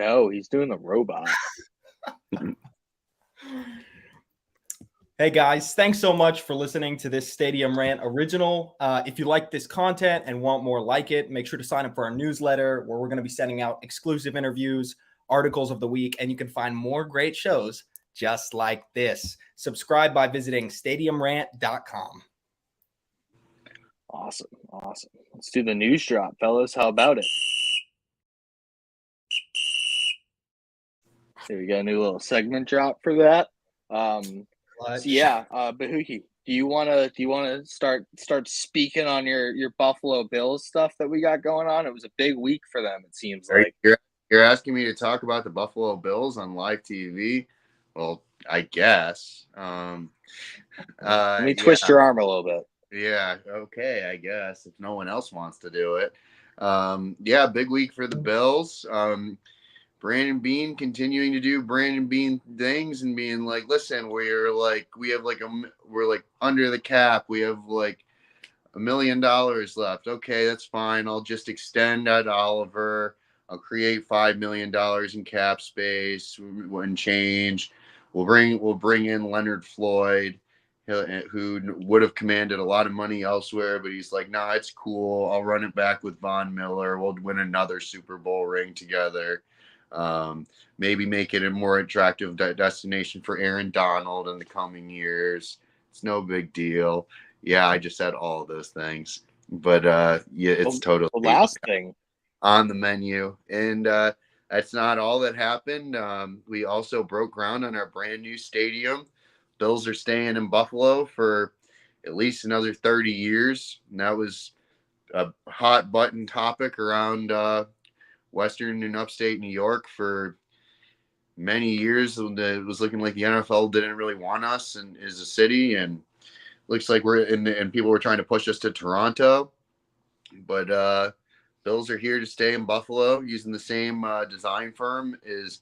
no, he's doing the robot. Hey guys, thanks so much for listening to this Stadium Rant original. If you like this content and want more like it, make sure to sign up for our newsletter where we're going to be sending out exclusive interviews, articles of the week, and you can find more great shows just like this. Subscribe by visiting stadiumrant.com. Awesome. Let's do the news drop, fellas. How about it? There we go, a new little segment drop for that. Bahookie, do you wanna start speaking on your Buffalo Bills stuff that we got going on? It was a big week for them, it seems like. You're asking me to talk about the Buffalo Bills on live TV? Well, I guess. Let me twist your arm a little bit. Yeah, okay, I guess, if no one else wants to do it. Big week for the Bills. Brandon Beane continuing to do Brandon Beane things and being like, listen, we're under the cap. We have like $1 million left. Okay, that's fine. I'll just extend at Oliver. I'll create $5 million in cap space and change. We'll bring in Leonard Floyd, who would have commanded a lot of money elsewhere, but he's like, nah, it's cool. I'll run it back with Von Miller. We'll win another Super Bowl ring together. Maybe make it a more attractive destination for Aaron Donald in the coming years. It's no big deal. Yeah, I just said all of those things, but it's totally the last thing on the menu. And that's not all that happened. We also broke ground on our brand new stadium. Bills are staying in Buffalo for at least another 30 years. And that was a hot button topic around Western and upstate New York for many years. It was looking like the NFL didn't really want us as a city, and looks like and people were trying to push us to Toronto. But Bills are here to stay in Buffalo using the same design firm as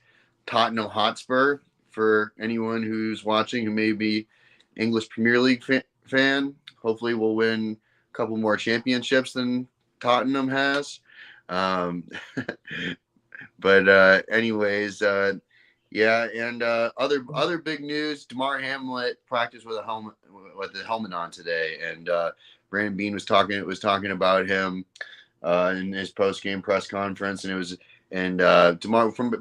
Tottenham Hotspur. For anyone who's watching who may be English Premier League fan, hopefully we'll win a couple more championships than Tottenham has. Anyways, other big news. Damar Hamlin practiced with the helmet on today, and Brandon Beane was talking about him in his post game press conference, and Damar, from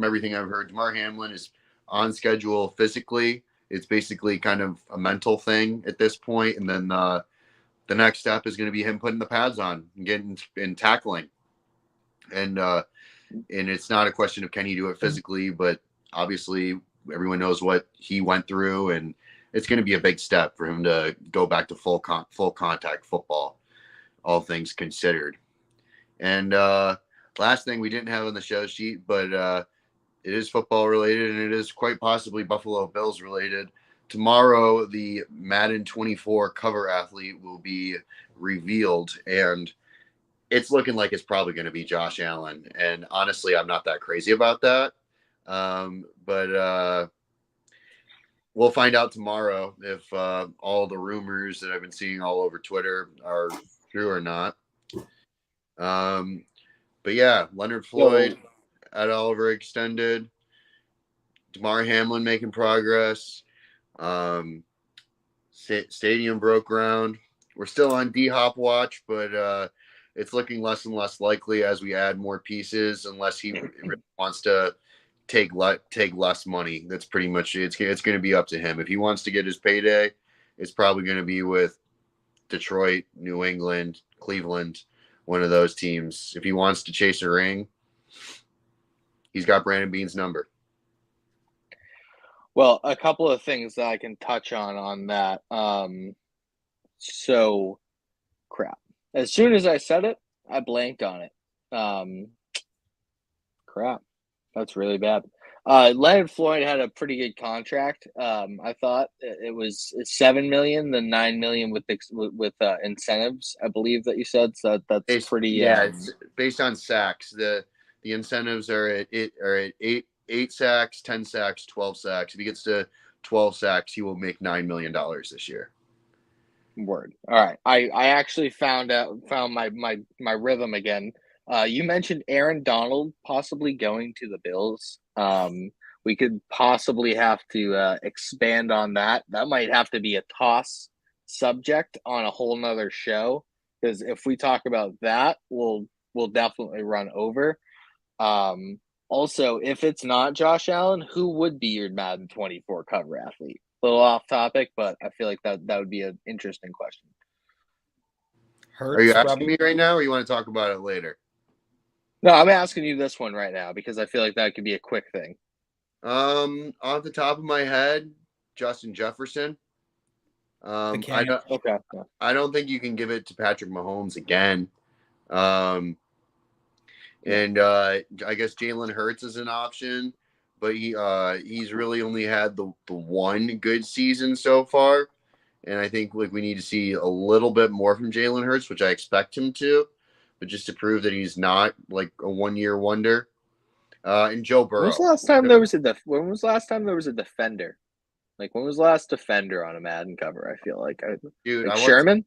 everything I've heard, Damar Hamlin is on schedule physically. It's basically kind of a mental thing at this point, and then the next step is going to be him putting the pads on and getting and tackling. And it's not a question of can he do it physically, but obviously everyone knows what he went through, and it's going to be a big step for him to go back to full contact football, all things considered. And last thing we didn't have on the show sheet, but it is football related, and it is quite possibly Buffalo Bills related. Tomorrow, the Madden 24 cover athlete will be revealed, and it's looking like it's probably going to be Josh Allen. And honestly, I'm not that crazy about that. But we'll find out tomorrow if all the rumors that I've been seeing all over Twitter are true or not. But yeah, Leonard Floyd at Oliver extended. Damar Hamlin making progress. Stadium broke ground. We're still on D-Hop watch, but it's looking less and less likely as we add more pieces, unless he really wants to take less money. That's pretty much it. It's going to be up to him. If he wants to get his payday, it's probably going to be with Detroit, New England, Cleveland, one of those teams. If he wants to chase a ring, he's got Brandon Beane's number. Well, a couple of things that I can touch on that. So, crap. As soon as I said it, I blanked on it. Crap. That's really bad. Leonard Floyd had a pretty good contract. I thought it was $7 million, then $9 million with incentives. I believe that you said so. That's pretty. Yeah, it's based on sacks. The incentives are at eight sacks, 10 sacks, 12 sacks. If he gets to 12 sacks, he will make $9 million this year. Word. All right. I actually found my rhythm again. You mentioned Aaron Donald possibly going to the Bills. We could possibly have to expand on that. That might have to be a toss subject on a whole nother show, because if we talk about that, we'll definitely run over. Also, if it's not Josh Allen, who would be your Madden 24 cover athlete? A little off topic, but I feel like that would be an interesting question. Are you Hurts, asking probably. me right now, or you want to talk about it later? No, I'm asking you this one right now because I feel like that could be a quick thing. Off the top of my head, Justin Jefferson. Okay. Okay. I don't think you can give it to Patrick Mahomes again. And I guess Jalen Hurts is an option, but he's really only had the one good season so far. And I think like we need to see a little bit more from Jalen Hurts, which I expect him to, but just to prove that he's not like a 1-year wonder. And Joe When was Burrow. the last time there was when was the last time there was a defender? Like, when was the last defender on a Madden cover? I feel like Dude, I Sherman.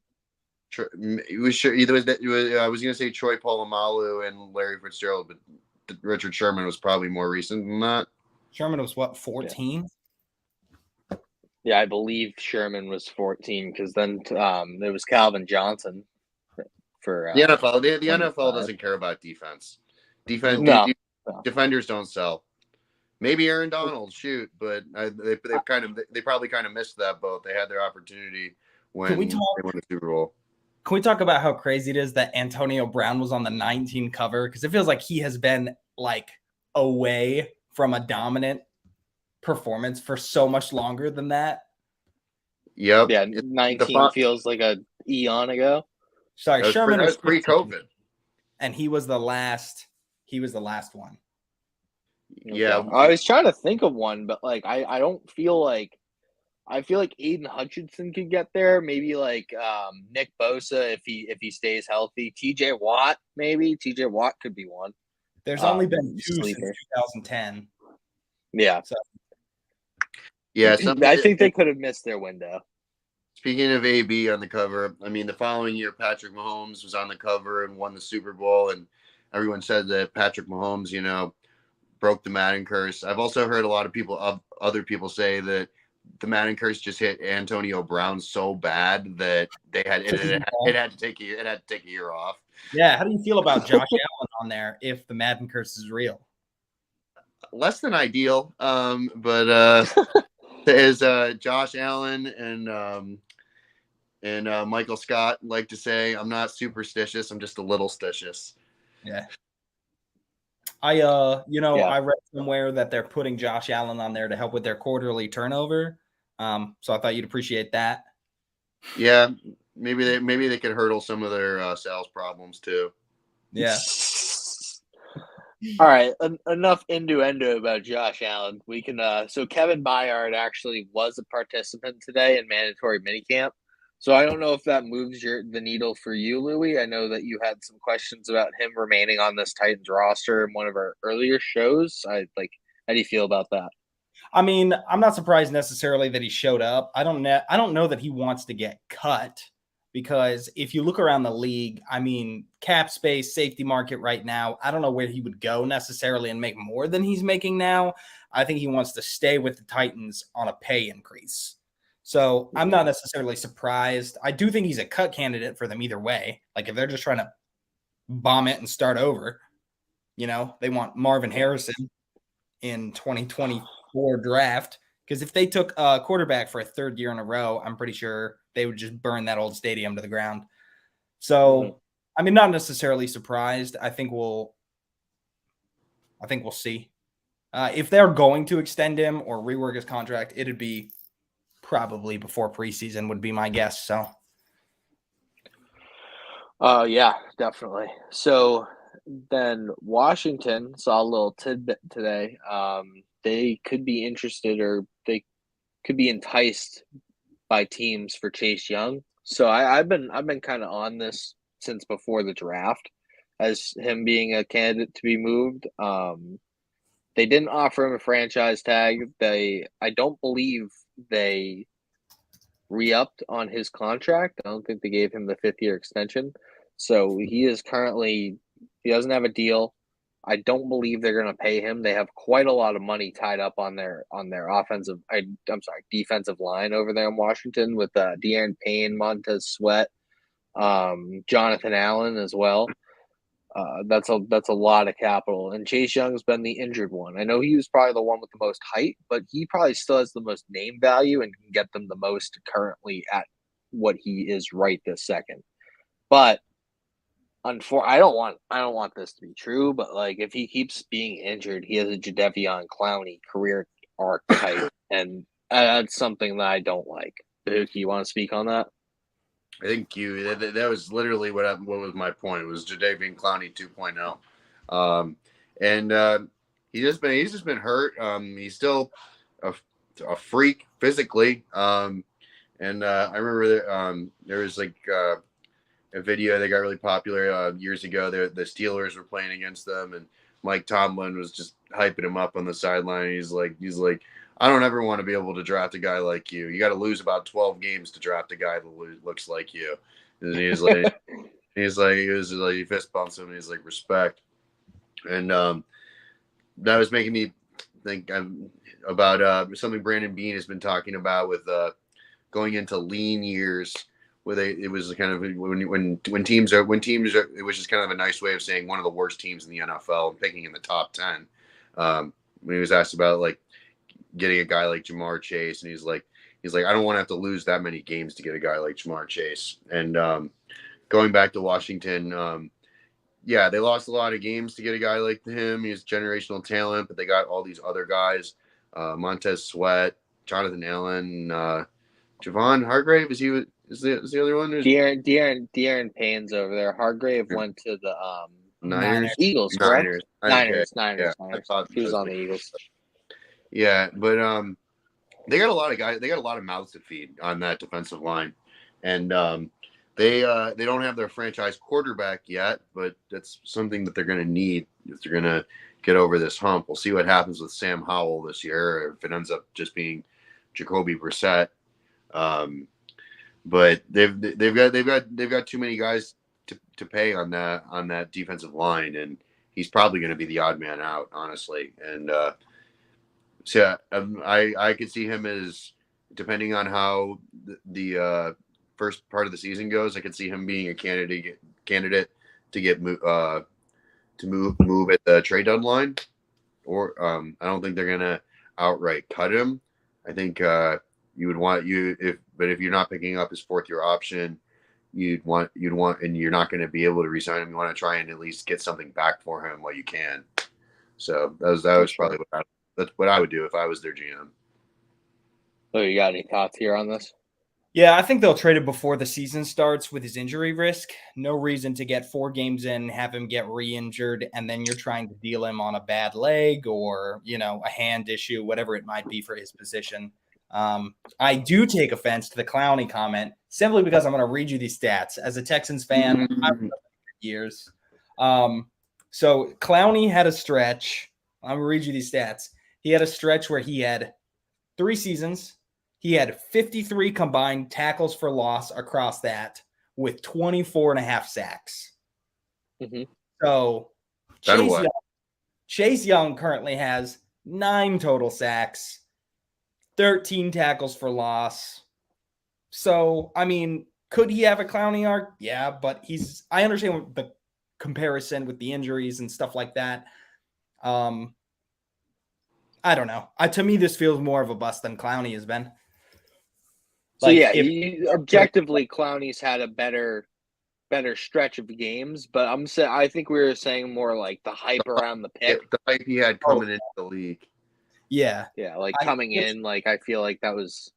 It was sure either was that I was gonna say Troy Polamalu and Larry Fitzgerald, but Richard Sherman was probably more recent than that. Sherman was what, 14? Yeah, I believe Sherman was 14 because then there was Calvin Johnson for The NFL. The 25. NFL doesn't care about defense. Defense. No. Defenders don't sell. Maybe Aaron Donald, shoot, but they probably kind of missed that boat. They had their opportunity when they won the Super Bowl. Can we talk about how crazy it is that Antonio Brown was on the 19 cover? Because it feels like he has been like away from a dominant performance for so much longer than that. Yep. Yeah, 19 feels like a eon ago. Sorry, Sherman was pre-COVID, and he was the last. He was the last one. Yeah, okay. I was trying to think of one, but like I don't feel like. I feel like Aiden Hutchinson could get there. Maybe like Nick Bosa if he stays healthy. TJ Watt, maybe. TJ Watt could be one. There's only been 2 sleeper. since 2010. Yeah. So. Yeah. I think they could have missed their window. Speaking of AB on the cover, I mean, the following year, Patrick Mahomes was on the cover and won the Super Bowl, and everyone said that Patrick Mahomes, broke the Madden curse. I've also heard a lot of other people say that the Madden curse just hit Antonio Brown so bad that it had to take a year off. Yeah, how do you feel about Josh Allen on there if the Madden curse is real? Less than ideal, but as Josh Allen and Michael Scott like to say, I'm not superstitious. I'm just a little stitious. Yeah. I read somewhere that they're putting Josh Allen on there to help with their quarterly turnover. So I thought you'd appreciate that. Yeah, maybe they could hurdle some of their sales problems too. Yeah. All right, enough innuendo about Josh Allen. We can so Kevin Byard actually was a participant today in mandatory minicamp. So I don't know if that moves the needle for you, Louie. I know that you had some questions about him remaining on this Titans roster in one of our earlier shows. How do you feel about that? I mean, I'm not surprised necessarily that he showed up. I don't know that he wants to get cut, because if you look around the league, I mean, cap space, safety market right now, I don't know where he would go necessarily and make more than he's making now. I think he wants to stay with the Titans on a pay increase. So I'm not necessarily surprised. I do think he's a cut candidate for them either way. Like if they're just trying to bomb it and start over, they want Marvin Harrison in 2024 draft. Because if they took a quarterback for a third year in a row, I'm pretty sure they would just burn that old stadium to the ground. So, I mean, not necessarily surprised. I think we'll see. If they're going to extend him or rework his contract, it'd be probably before preseason would be my guess. So, yeah, definitely. So then Washington saw a little tidbit today. They could be interested, or they could be enticed by teams for Chase Young. So I've been kind of on this since before the draft as him being a candidate to be moved. They didn't offer him a franchise tag. I don't believe they re-upped on his contract. I don't think they gave him the 5th-year extension. So he is currently He doesn't have a deal. I don't believe they're going to pay him. They have quite a lot of money tied up on their defensive line over there in Washington with De'Aaron Payne, Montez Sweat, Jonathan Allen as well. That's a lot of capital. And Chase Young's been the injured one. I know he was probably the one with the most height, but he probably still has the most name value and can get them the most currently at what he is right this second. But I don't want this to be true, but like if he keeps being injured, he has a Jadeveon Clowney career archetype, and that's something that I don't like. Bahookie, you want to speak on that? I think that was literally what was my point. It was Jadeveon Clowney 2.0. And he's just been hurt. He's still a freak physically. And I remember there was like a video that got really popular years ago. The Steelers were playing against them, and Mike Tomlin was just hyping him up on the sideline. He's like, I don't ever want to be able to draft a guy like you. You got to lose about 12 games to draft a guy that looks like you. And he fist bumps him, and he's like, respect. And that was making me think about something Brandon Beane has been talking about with going into lean years. It was kind of when teams are, it was just kind of a nice way of saying one of the worst teams in the NFL and picking in the top 10. When he was asked about like getting a guy like Jamar Chase, and he's like, I don't want to have to lose that many games to get a guy like Jamar Chase. And going back to Washington, yeah, they lost a lot of games to get a guy like him. He's generational talent, but they got all these other guys, Montez Sweat, Jonathan Allen, Javon Hargrave. Is the other one? De'Aaron Payne's over there. Hargrave went to the Eagles, correct? Niners. Yeah, I thought he was on the Eagles. Yeah, but they got a lot of guys. They got a lot of mouths to feed on that defensive line, and they don't have their franchise quarterback yet, but that's something that they're going to need if they're going to get over this hump. We'll see what happens with Sam Howell this year, or if it ends up just being Jacoby Brissett. But they've got too many guys to pay on that defensive line, and he's probably going to be the odd man out, honestly. And so I could see him as, depending on how the first part of the season goes, I could see him being a candidate to get move at the trade deadline. Or I don't think they're going to outright cut him. I think you would want if you're not picking up his fourth year option, you'd want, and you're not going to be able to re-sign him. You want to try and at least get something back for him while you can. So that was probably that's what I would do if I was their GM. So you got any thoughts here on this? Yeah, I think they'll trade him before the season starts with his injury risk. No reason to get 4 games in, have him get re-injured, and then you're trying to deal him on a bad leg or, a hand issue, whatever it might be for his position. I do take offense to the Clowney comment simply because I'm going to read you these stats. As a Texans fan, I've been for years. So Clowney had a stretch. I'm going to read you these stats. He had a stretch where he had 3 seasons. He had 53 combined tackles for loss across that with 24.5 sacks. Mm-hmm. So Chase Young currently has 9 total sacks, 13 tackles for loss. So, I mean, could he have a Clowney arc? Yeah, but I understand the comparison with the injuries and stuff like that. I don't know. To me, this feels more of a bust than Clowney has been. So objectively, Clowney's had a better stretch of games, but I think we were saying more like the hype around the pick. The hype he had coming into the league. Yeah. Yeah, like coming in, like I feel like that was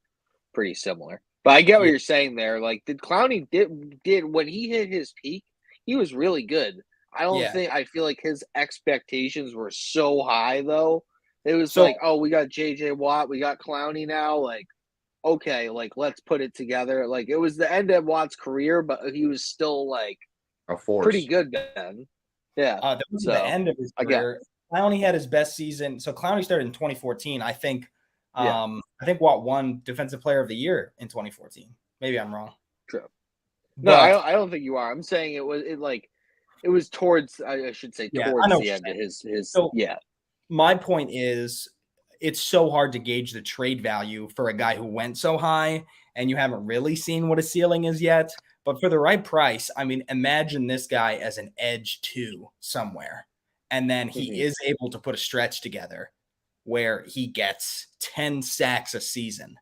pretty similar. But I get what you're saying there. Like, did Clowney did when he hit his peak, he was really good. I feel like his expectations were so high though. It was like, oh, we got JJ Watt, we got Clowney now, like okay, like let's put it together. Like it was the end of Watt's career, but he was still like a force. Pretty good then. Yeah. That was the end of his career. Clowney had his best season. So Clowney started in 2014. I think Watt won Defensive Player of the Year in 2014. Maybe I'm wrong. True. No, I don't think you are. I'm saying it It was towards, I should say, Yeah, I towards know the what end of you're his. saying. So Yeah. my point is, it's so hard to gauge the trade value for a guy who went so high, and you haven't really seen what his ceiling is yet. But for the right price, I mean, imagine this guy as an edge 2 somewhere, and then he is able to put a stretch together where he gets 10 sacks a season.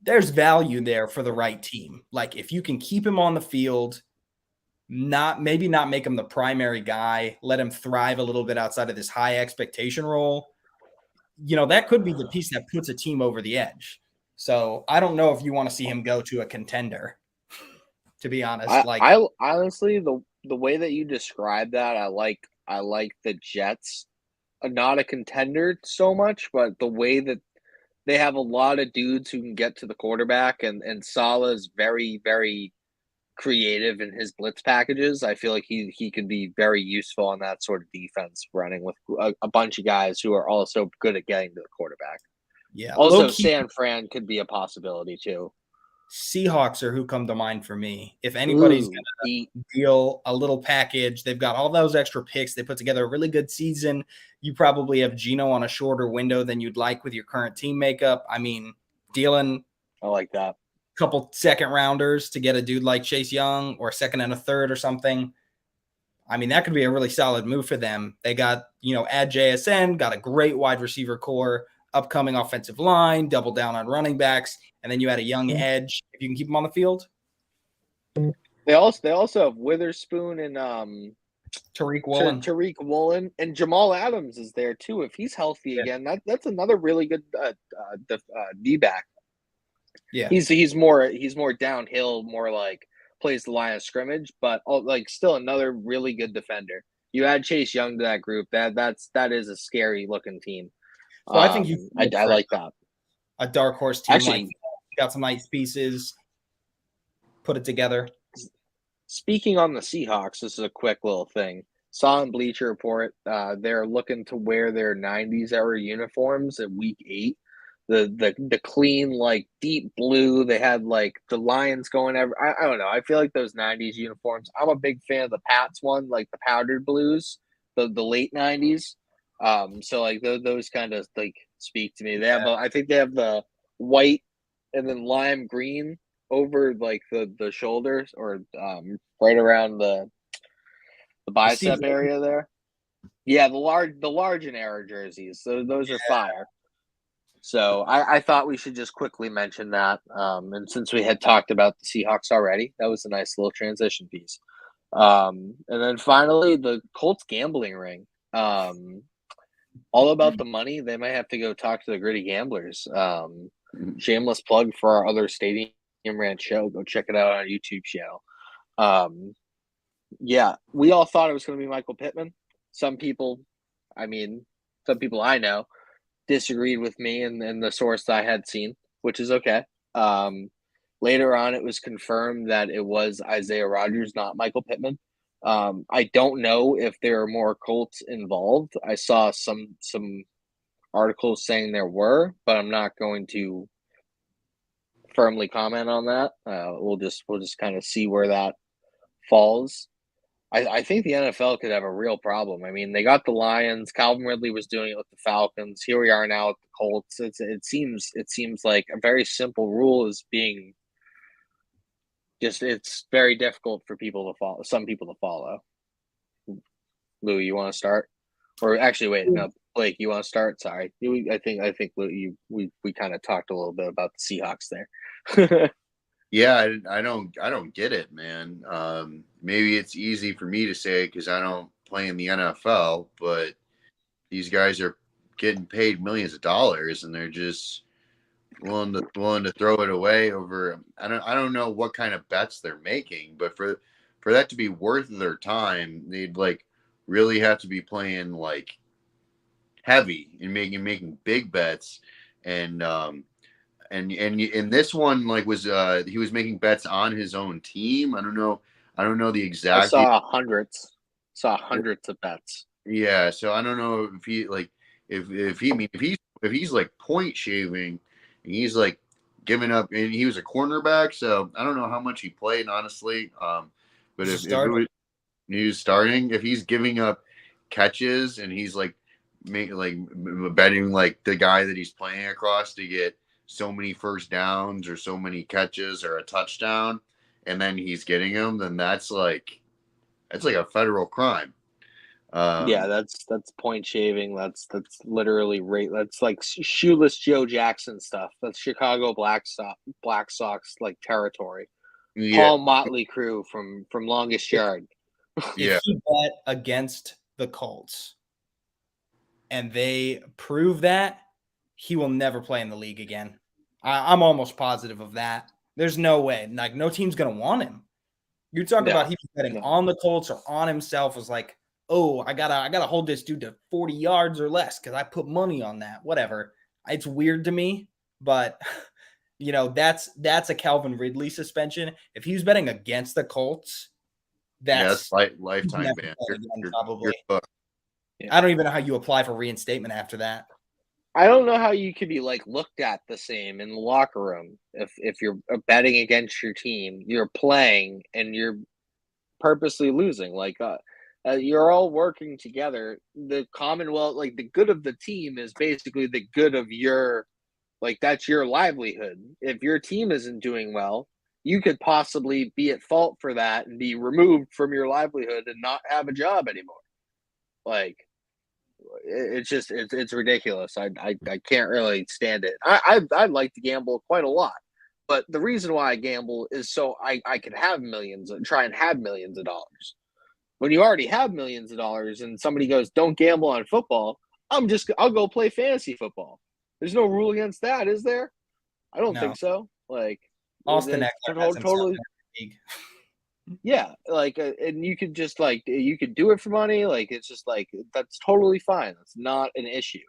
There's value there for the right team. Like, if you can keep him on the field, maybe not make him the primary guy, let him thrive a little bit outside of this high expectation role, that could be the piece that puts a team over the edge. So I don't know if you want to see him go to a contender, to be honest. I honestly, the way that you describe that, I like the Jets. Not a contender so much, but the way that they have a lot of dudes who can get to the quarterback, and Saleh is very, very creative in his blitz packages. I feel like he could be very useful on that sort of defense, running with a bunch of guys who are also good at getting to the quarterback. Yeah. Also, San Fran could be a possibility too. Seahawks are who come to mind for me. If anybody's going to deal a little package, they've got all those extra picks. They put together a really good season. You probably have Geno on a shorter window than you'd like with your current team makeup. I mean, dealing I like that. Couple second rounders to get a dude like Chase Young, or a second and a third or something. I mean, that could be a really solid move for them. They got, add JSN, got a great wide receiver core, upcoming offensive line, double down on running backs, and then you add a young edge if you can keep them on the field. They also have Witherspoon and Tariq Woolen, and Jamal Adams is there too. If he's healthy again, that's another really good D-back. Yeah, he's more downhill, more like plays the line of scrimmage, but still another really good defender. You add Chase Young to that group, that is a scary looking team. So I think I like that. A dark horse team. Actually, got some nice pieces, put it together. Speaking on the Seahawks, this is a quick little thing. Saw on Bleacher Report, they're looking to wear their 90s era uniforms at week 8. The clean, deep blue. They had the Lions going I don't know. I feel like those 90s uniforms. I'm a big fan of the Pats one, the powdered blues, the late 90s. So those kind of speak to me. They have I think they have the white and then lime green over the shoulders, or right around the bicep area there. Yeah, the large and error jerseys. So those are fire. So I thought we should just quickly mention that. And since we had talked about the Seahawks already, that was a nice little transition piece. And then finally, the Colts gambling ring. All about the money. They might have to go talk to the Gritty Gamblers. Shameless plug for our other Stadium Rant show. Go check it out on our YouTube channel. Yeah, we all thought it was going to be Michael Pittman. Some people I know disagreed with me and the source I had seen, which is okay. Later on, it was confirmed that it was Isaiah Rodgers, not Michael Pittman. I don't know if there are more Colts involved. I saw some articles saying there were, but I'm not going to firmly comment on that. We'll just kind of see where that falls. I think the NFL could have a real problem. I mean, they got the Lions. Calvin Ridley was doing it with the Falcons. Here we are now with the Colts. It seems like a very simple rule is being it's very difficult for people to follow. Some people to follow. Louie, you want to start? Or actually, wait, no, Blake, you want to start? Sorry, I think Louie, we kind of talked a little bit about the Seahawks there. Yeah, I don't get it, man. Maybe it's easy for me to say because I don't play in the NFL, but these guys are getting paid millions of dollars, and they're just willing to throw it away over. I don't know what kind of bets they're making, but for that to be worth their time, they'd really have to be playing heavy and making big bets, and in this one was he was making bets on his own team. I don't know the exact. I saw hundreds of bets. Yeah, so I don't know if he if he's point shaving, and he's giving up, and he was a cornerback, so I don't know how much he played honestly. But if it was, news starting, if he's giving up catches and he's like betting like the guy that he's playing across to get so many first downs or so many catches or a touchdown, and then he's getting them, then that's like a federal crime. Yeah, that's point shaving. That's literally that's like shoeless Joe Jackson stuff. That's Chicago Black Sox like territory. Yeah. Paul Motley crew from Longest Yard. If he bet against the Colts and they prove that, he will never play in the league again. I'm almost positive of that. There's no way. Like, no team's going to want him. You talk about he was betting on the Colts or on himself, was like, oh, I gotta hold this dude to 40 yards or less because I put money on that. Whatever. It's weird to me, but you know, that's a Calvin Ridley suspension. If he was betting against the Colts, that's lifetime ban. Probably. I don't even know how you apply for reinstatement after that. I don't know how you could be like looked at the same in the locker room if you're betting against your team, you're playing and you're purposely losing. Like you're all working together. The commonwealth, like the good of the team, is basically the good of your, like that's your livelihood. If your team isn't doing well, you could possibly be at fault for that and be removed from your livelihood and not have a job anymore. Like. It's ridiculous. I can't really stand it. I like to gamble quite a lot, but the reason why I gamble is so I can have try and have millions of dollars. When you already have millions of dollars and somebody goes, don't gamble on football, I'll go play fantasy football. There's no rule against that, is there? I don't think so. Like Austin Eckler totally. Yeah, like, and you could just like you could do it for money. Like, it's just like that's totally fine. That's not an issue.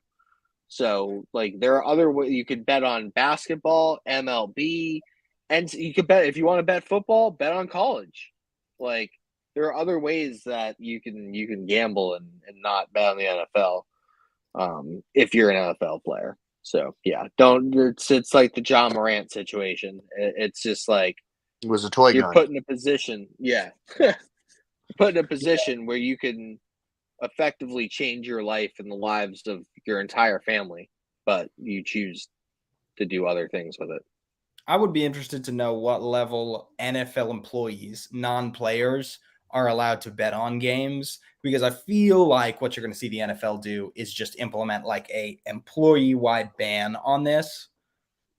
So, like, there are other ways you could bet on basketball, MLB, and you could bet if you want to bet football, bet on college. Like, there are other ways that you can gamble and not bet on the NFL. If you're an NFL player. So yeah, don't. It's like the John Morant situation. It's just like. It was a toy gun. You're put in a position, put in a position where you can effectively change your life and the lives of your entire family, but you choose to do other things with it. I would be interested to know what level NFL employees, non-players, are allowed to bet on games, because I feel like what you're going to see the NFL do is just implement like a employee-wide ban on this.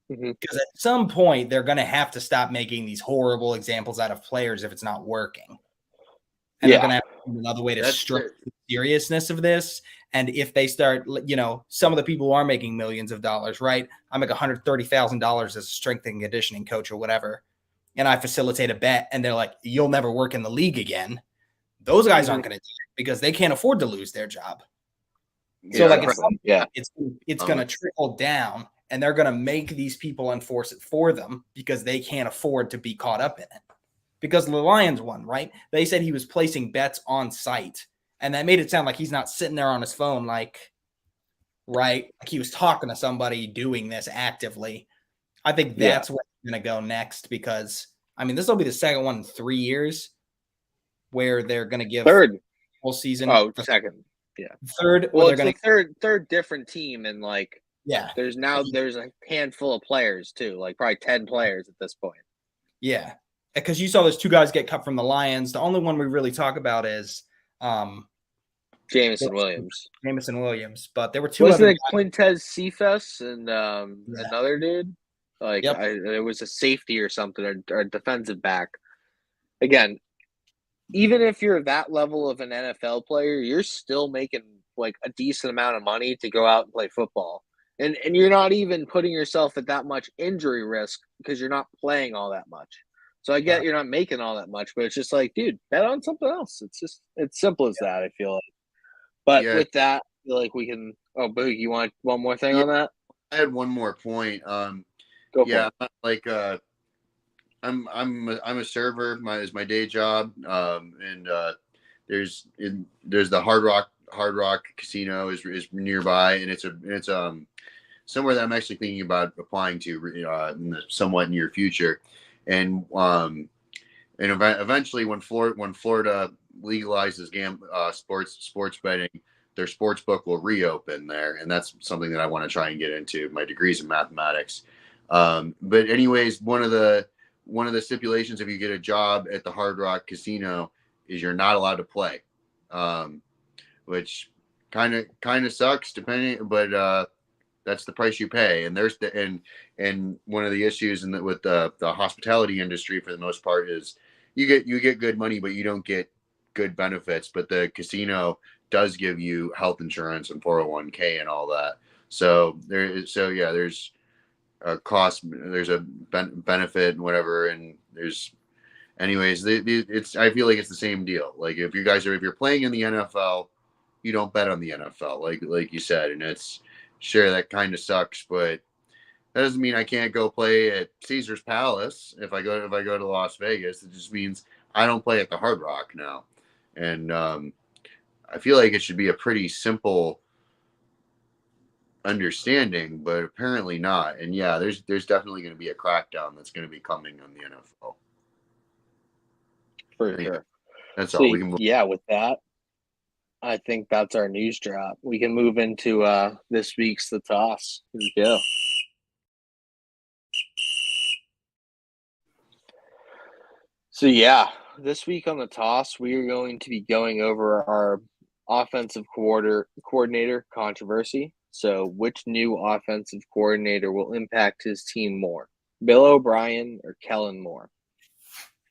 Because at some point, they're going to have to stop making these horrible examples out of players if it's not working. And they're going to have to find another way to strip the seriousness of this. And if they start, you know, some of the people who are making millions of dollars, right? I make $130,000 as a strength and conditioning coach or whatever, and I facilitate a bet, and they're like, you'll never work in the league again. Those guys aren't going to do it because they can't afford to lose their job. So, like, it's going to trickle down. And they're going to make these people enforce it for them because they can't afford to be caught up in it. Because the Lions won, right? They said he was placing bets on site. And that made it sound like he's not sitting there on his phone, like, right? Like he was talking to somebody doing this actively. I think that's where it's going to go next because, I mean, this will be the second one in 3 years where they're going to give whole season. Oh, second. Yeah. Third. Well, it's like third different team and like, yeah. There's a handful of players too, like probably 10 players at this point. Yeah. Because you saw those two guys get cut from the Lions. The only one we really talk about is Jameson Williams. But there were two. Wasn't it Quintez Cephas and another dude? Like it was a safety or something or a defensive back. Again, even if you're that level of an NFL player, you're still making like a decent amount of money to go out and play football. And you're not even putting yourself at that much injury risk because you're not playing all that much. So I get you're not making all that much, but it's just like, dude, bet on something else. It's simple as that, I feel like. But with that, I feel like we can – Bahookie, you want one more thing on that? I had one more point. Go for it. Like I'm a server. Is my day job. And there's the Hard Rock Casino is nearby, and it's somewhere that I'm actually thinking about applying to in the somewhat near future. And eventually when Florida legalizes sports betting, their sports book will reopen there, and that's something that I want to try and get into. My degree's in mathematics, but anyways, one of the stipulations if you get a job at the Hard Rock Casino is you're not allowed to play, which kind of sucks, depending, but that's the price you pay. And there's and one of the issues with the hospitality industry for the most part is you get good money, but you don't get good benefits. But the casino does give you health insurance and 401k and all that. So there's a cost, there's a benefit and whatever, and there's anyways. It's I feel like it's the same deal. Like if you're playing in the NFL, you don't bet on the NFL, like you said, and it's sure that kind of sucks, but that doesn't mean I can't go play at Caesar's Palace if I go to Las Vegas. It just means I don't play at the Hard Rock now, and I feel like it should be a pretty simple understanding, but apparently not. And yeah, there's definitely going to be a crackdown that's going to be coming on the NFL. For sure. That's all we can move. Yeah, with that, I think that's our news drop. We can move into this week's The Toss. Here we go. So yeah, this week on The Toss, we are going to be going over our offensive coordinator controversy. So which new offensive coordinator will impact his team more, Bill O'Brien or Kellen Moore?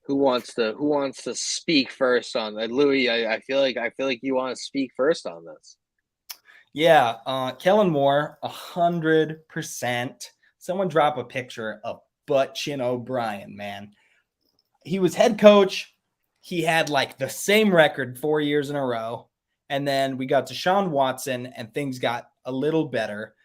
Who wants to speak first on that? Louie, I feel like you want to speak first on this. Yeah, Kellen Moore, 100%. Someone drop a picture of Butt Chin O'Brien, man. He was head coach. He had like the same record 4 years in a row. And then we got Deshaun Watson and things got a little better.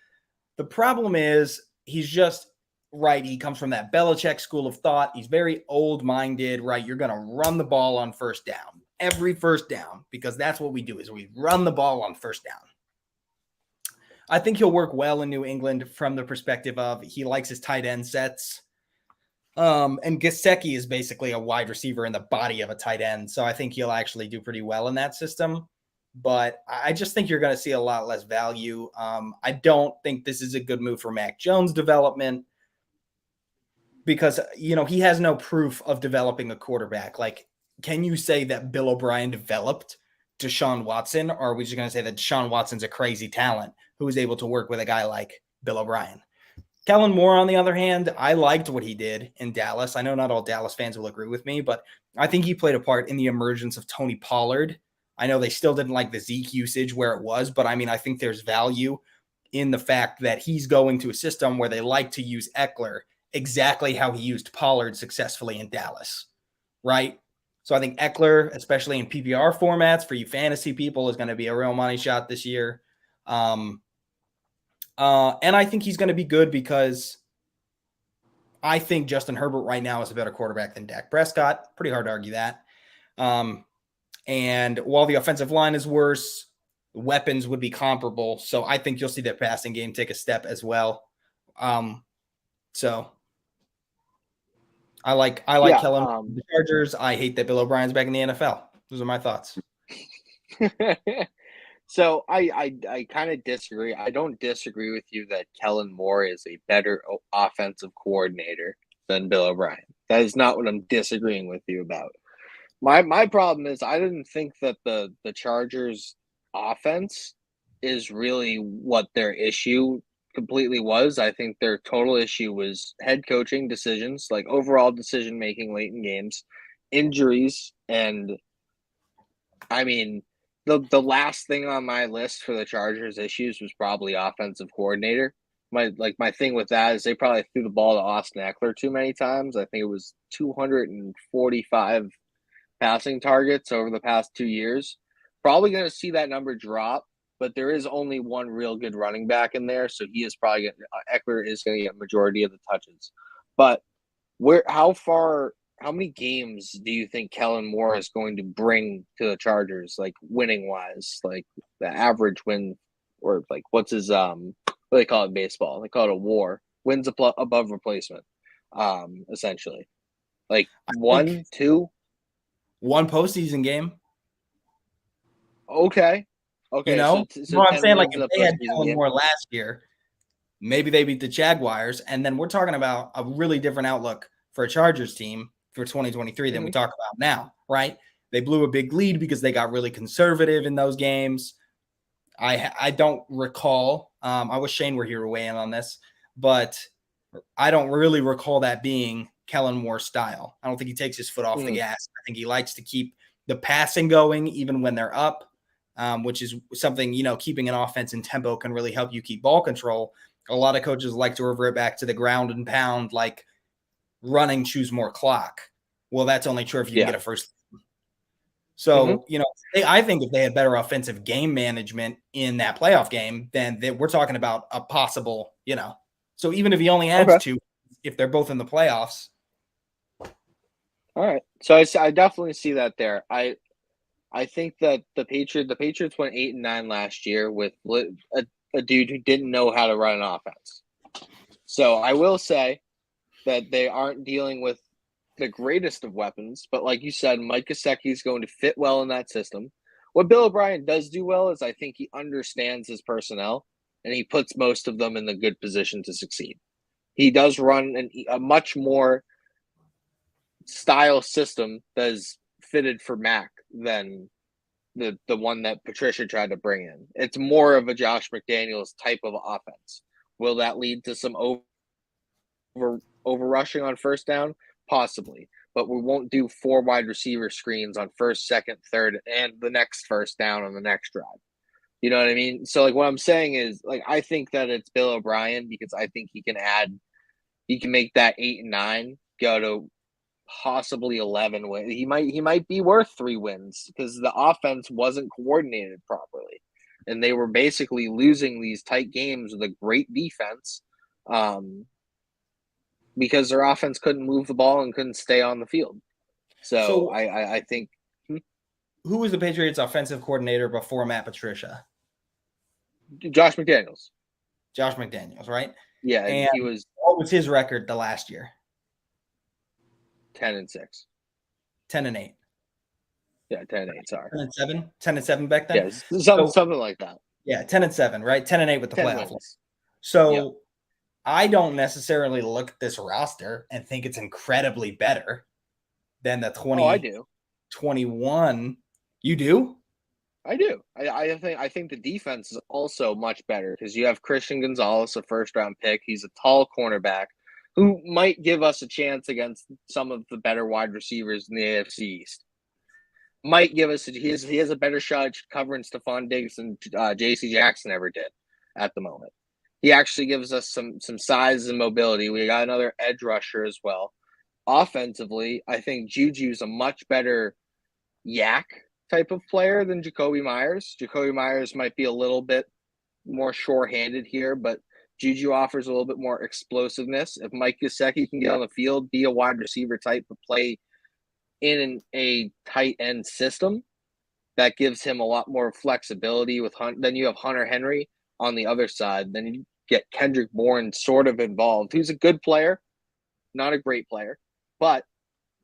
The problem is he's just right. He comes from that Belichick school of thought. He's very old-minded, right? You're going to run the ball on first down, every first down, because that's what we do is we run the ball on first down. I think he'll work well in New England from the perspective of he likes his tight end sets. And Dissection is basically a wide receiver in the body of a tight end. So I think he'll actually do pretty well in that system. But I just think you're going to see a lot less value. I don't think this is a good move for Mac Jones' development because, he has no proof of developing a quarterback. Like, can you say that Bill O'Brien developed Deshaun Watson? Or are we just going to say that Deshaun Watson's a crazy talent who is able to work with a guy like Bill O'Brien? Kellen Moore, on the other hand, I liked what he did in Dallas. I know not all Dallas fans will agree with me, but I think he played a part in the emergence of Tony Pollard. I know they still didn't like the Zeke usage where it was, but I think there's value in the fact that he's going to a system where they like to use Eckler exactly how he used Pollard successfully in Dallas, right? So I think Eckler, especially in PPR formats for you fantasy people, is going to be a real money shot this year. And I think he's going to be good because I think Justin Herbert right now is a better quarterback than Dak Prescott. Pretty hard to argue that. And while the offensive line is worse, weapons would be comparable. So I think you'll see that passing game take a step as well. So I like Kellen. The Chargers. I hate that Bill O'Brien's back in the NFL. Those are my thoughts. So I kind of disagree. I don't disagree with you that Kellen Moore is a better offensive coordinator than Bill O'Brien. That is not what I'm disagreeing with you about. My problem is I didn't think that the Chargers offense is really what their issue completely was. I think their total issue was head coaching decisions, like overall decision making late in games, injuries, and the last thing on my list for the Chargers issues was probably offensive coordinator. My thing with that is they probably threw the ball to Austin Eckler too many times. I think it was 245 passing targets over the past 2 years. Probably going to see that number drop, but there is only one real good running back in there, so he is probably Eckler is going to get a majority of the touches. But how many games do you think Kellen Moore is going to bring to the Chargers, like winning wise, like the average win, or like what's his what do they call it in baseball? They call it a WAR, wins above replacement, essentially, like 1, 2. One postseason game. Okay. You Okay. know, So what I'm 10 saying? Like wins in if the they had postseason Kellen game. Moore last year, maybe they beat the Jaguars, and then we're talking about a really different outlook for a Chargers team for 2023 than we talk about now, right? They blew a big lead because they got really conservative in those games. I don't recall. I wish Shane were here to weigh in on this, but I don't really recall that being Kellen Moore's style. I don't think he takes his foot off the gas. I think he likes to keep the passing going even when they're up, which is something, keeping an offense in tempo can really help you keep ball control. A lot of coaches like to revert back to the ground and pound, like running, choose more clock. Well, that's only true if you can get a first. So, I think if they had better offensive game management in that playoff game, then we're talking about a possible, So even if he only adds two, if they're both in the playoffs. All right. So I definitely see that there. I think that the Patriots went 8-9 last year with a dude who didn't know how to run an offense. So I will say that they aren't dealing with the greatest of weapons, but like you said, Mike Gesicki is going to fit well in that system. What Bill O'Brien does do well is I think he understands his personnel and he puts most of them in the good position to succeed. He does run a much more style system that is fitted for Mac than the one that Patricia tried to bring in. It's more of a Josh McDaniels type of offense. Will that lead to some over rushing on first down? Possibly. But we won't do 4 wide receiver screens on first, second, third, and the next first down on the next drive. You know what I mean? So like what I'm saying is like I think that it's Bill O'Brien because I think he can make that 8-9 go to possibly 11 wins. He might be worth 3 wins because the offense wasn't coordinated properly. And they were basically losing these tight games with a great defense. Because their offense couldn't move the ball and couldn't stay on the field. So I think. Who was the Patriots offensive coordinator before Matt Patricia? Josh McDaniels. Josh McDaniels, right? Yeah, and he was. What was his record the last year? 10-6. 10-8. Yeah, 10-8. Sorry. 10-7. 10-7 back then. Yeah, something like that. Yeah, 10-7, right? 10-8 with the playoff. So yep. I don't necessarily look at this roster and think it's incredibly better than the 2021. You do? I do. I think the defense is also much better because you have Christian Gonzalez, a first-round pick. He's a tall cornerback who might give us a chance against some of the better wide receivers in the AFC East. Might give us he has a better shot covering Stephon Diggs than J.C. Jackson ever did at the moment. He actually gives us some size and mobility. We got another edge rusher as well. Offensively, I think Juju's a much better yak type of player than Jacoby Myers. Jacoby Myers might be a little bit more sure-handed here, but Juju offers a little bit more explosiveness. If Mike Gesicki can get on the field, be a wide receiver type, but play in a tight end system, that gives him a lot more flexibility with then you have Hunter Henry on the other side. Then you get Kendrick Bourne sort of involved. He's a good player, not a great player, but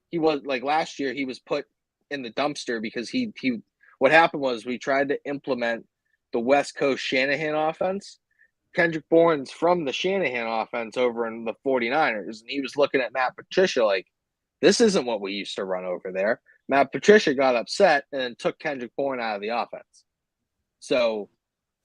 he was like last year he was put in the dumpster because he what happened was we tried to implement the West Coast Shanahan offense. Kendrick Bourne's from the Shanahan offense over in the 49ers, and he was looking at Matt Patricia like, this isn't what we used to run over there. Matt Patricia got upset and took Kendrick Bourne out of the offense. So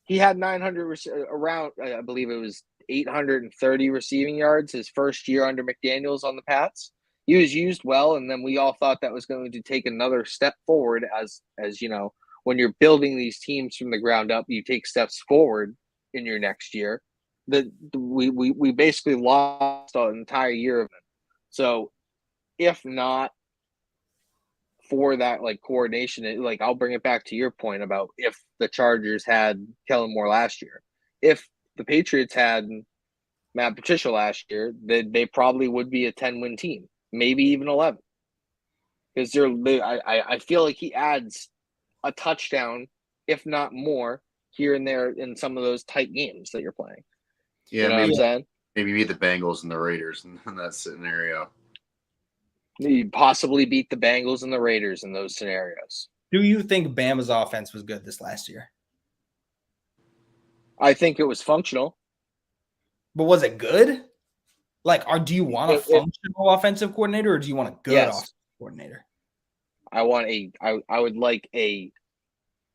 he had 900 around, I believe it was 830 receiving yards his first year under McDaniels on the Pats. He was used well, and then we all thought that was going to take another step forward as you know, when you're building these teams from the ground up, you take steps forward in your next year. We basically lost an entire year of it. So if not for that like coordination, like I'll bring it back to your point about if the Chargers had Kellen Moore last year. If the Patriots had Matt Patricia last year, they probably would be a 10-win team, maybe even 11. Because I feel like he adds a touchdown, if not more, here and there in some of those tight games that you're playing. Yeah, you know what I'm saying? Maybe beat the Bengals and the Raiders in that scenario. You possibly beat the Bengals and the Raiders in those scenarios. Do you think Bama's offense was good this last year? I think it was functional. But was it good? Like, do you want a It functional offensive coordinator, or do you want a good Yes. offensive coordinator? I would like a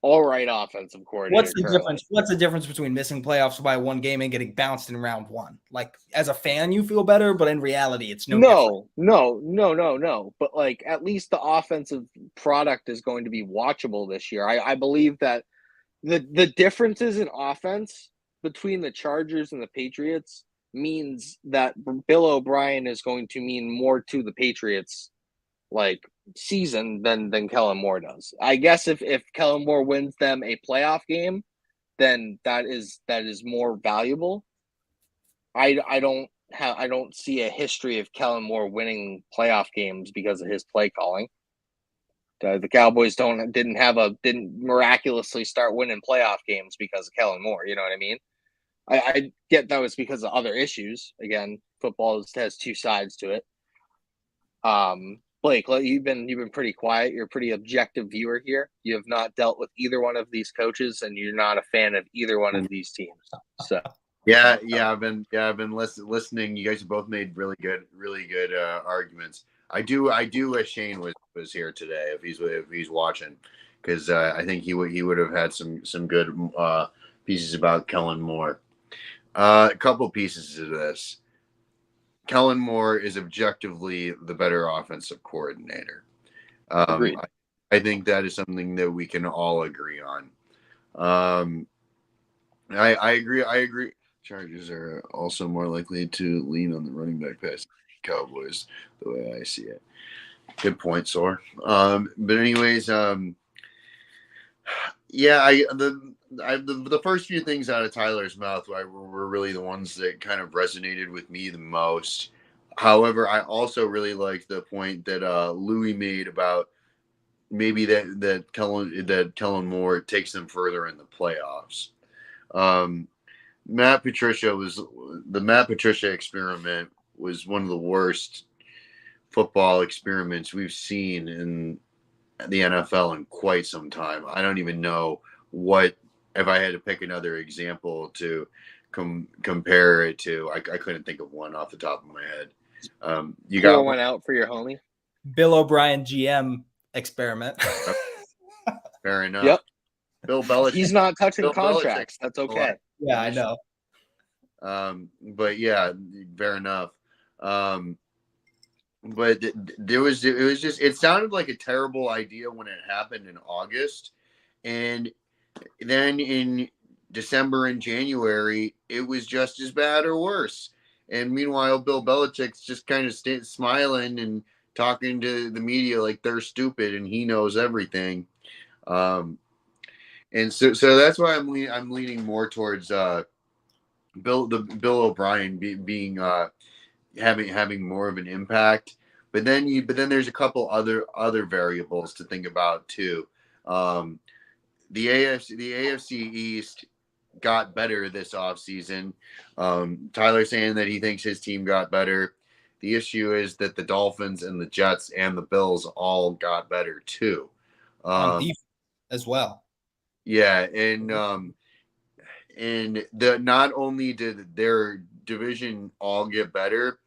all right offensive coordinator. What's the difference? What's the difference between missing playoffs by one game and getting bounced in round one? Like, as a fan, you feel better, but in reality, it's no different. No. But like, at least the offensive product is going to be watchable this year. I believe that the differences in offense between the Chargers and the Patriots means that Bill O'Brien is going to mean more to the Patriots like season than Kellen Moore does. I guess if Kellen Moore wins them a playoff game, then that is more valuable. I don't see a history of Kellen Moore winning playoff games because of his play calling. The Cowboys didn't miraculously start winning playoff games because of Kellen Moore. You know what I mean? I get that was because of other issues. Again, football has two sides to it. Blake, you've been pretty quiet. You're a pretty objective viewer here. You have not dealt with either one of these coaches, and you're not a fan of either one of these teams. So Yeah, I've been listening. You guys have both made really good arguments. I do wish Shane was here today if he's watching, because I think he would have had some good pieces about Kellen Moore. A couple pieces of this. Kellen Moore is objectively the better offensive coordinator. Agreed. I think that is something that we can all agree on. I agree. Chargers are also more likely to lean on the running back pass Cowboys, the way I see it. Good point, Sor. But anyways, the first few things out of Tyler's mouth were really the ones that kind of resonated with me the most. However, I also really liked the point that Louie made about maybe that Kellen Moore takes them further in the playoffs. The Matt Patricia experiment was one of the worst football experiments we've seen in the NFL in quite some time. I don't even know if I had to pick another example to compare it to. I couldn't think of one off the top of my head. You got one out for your homie? Bill O'Brien GM experiment. Fair enough. Yep. Bill Belichick. He's not touching contracts. That's okay. Yeah, I know. But yeah, fair enough. But it sounded like a terrible idea when it happened in August, and then in December and January it was just as bad or worse. And meanwhile, Bill Belichick's just kind of smiling and talking to the media like they're stupid and he knows everything. And so that's why I'm leaning more towards Bill O'Brien being having more of an impact. But then there's a couple other variables to think about too. The AFC East got better this offseason. Tyler saying that he thinks his team got better. The issue is that the Dolphins and the Jets and the Bills all got better too. On defense as well. Yeah, and not only did their division all get better,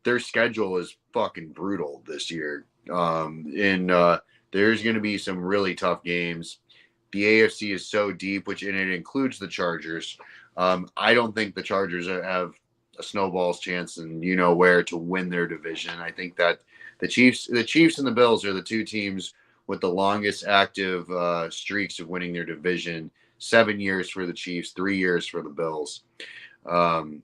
their schedule is fucking brutal this year. And there's going to be some really tough games. The AFC is so deep, and it includes the Chargers. I don't think the Chargers have a snowball's chance and where to win their division. I think that the Chiefs and the Bills are the two teams with the longest active streaks of winning their division. 7 years for the Chiefs, 3 years for the Bills. And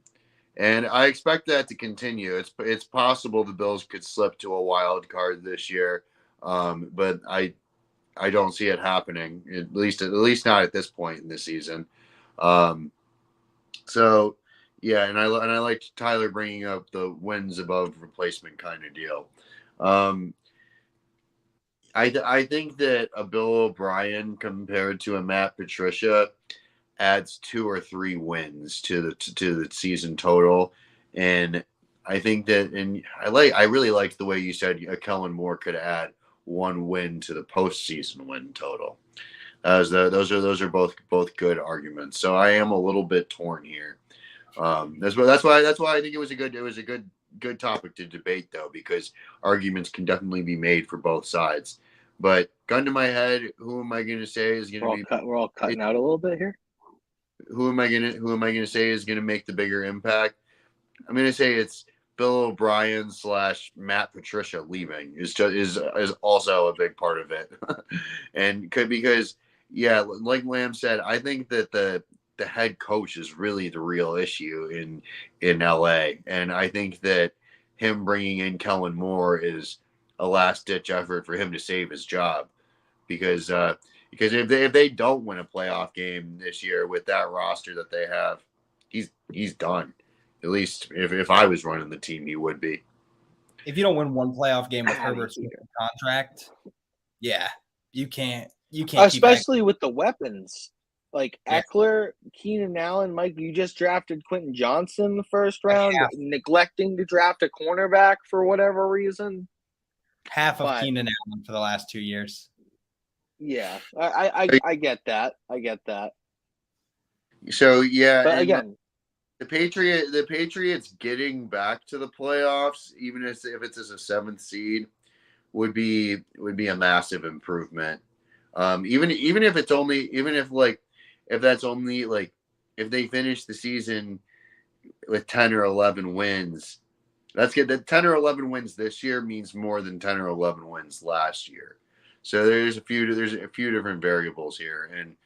I expect that to continue. It's possible the Bills could slip to a wild card this year, but I don't see it happening, at least not at this point in the season. So yeah, and I liked Tyler bringing up the wins above replacement kind of deal. I think that a Bill O'Brien compared to a Matt Patricia adds 2 or 3 wins to the season total, and I think that, and I really liked the way you said Kellen Moore could add one win to the postseason win total. Those are both good arguments. So I am a little bit torn here. That's why I think it was a good topic to debate, though, because arguments can definitely be made for both sides. But gun to my head, who am I going to say is going to be? We're all cutting out a little bit here. Who am I going to say is going to make the bigger impact? I'm going to say it's Bill O'Brien / Matt Patricia leaving is also a big part of it, and because like Lamb said, I think that the head coach is really the real issue in LA, and I think that him bringing in Kellen Moore is a last ditch effort for him to save his job, because if they don't win a playoff game this year with that roster that they have, he's done. At least if I was running the team, he would be. If you don't win one playoff game with Herbert's contract, you can't. Especially with the weapons like Eckler, Keenan Allen, Mike. You just drafted Quentin Johnson in the first round, neglecting to draft a cornerback for whatever reason. Half of Keenan Allen for the last 2 years. Yeah, I get that. So but again. The Patriots getting back to the playoffs, even if it's as a 7th seed, would be a massive improvement. Even if it's only if they finish the season with 10 or 11 wins, that's good. That 10 or 11 wins this year means more than 10 or 11 wins last year. So there's a few different variables here, and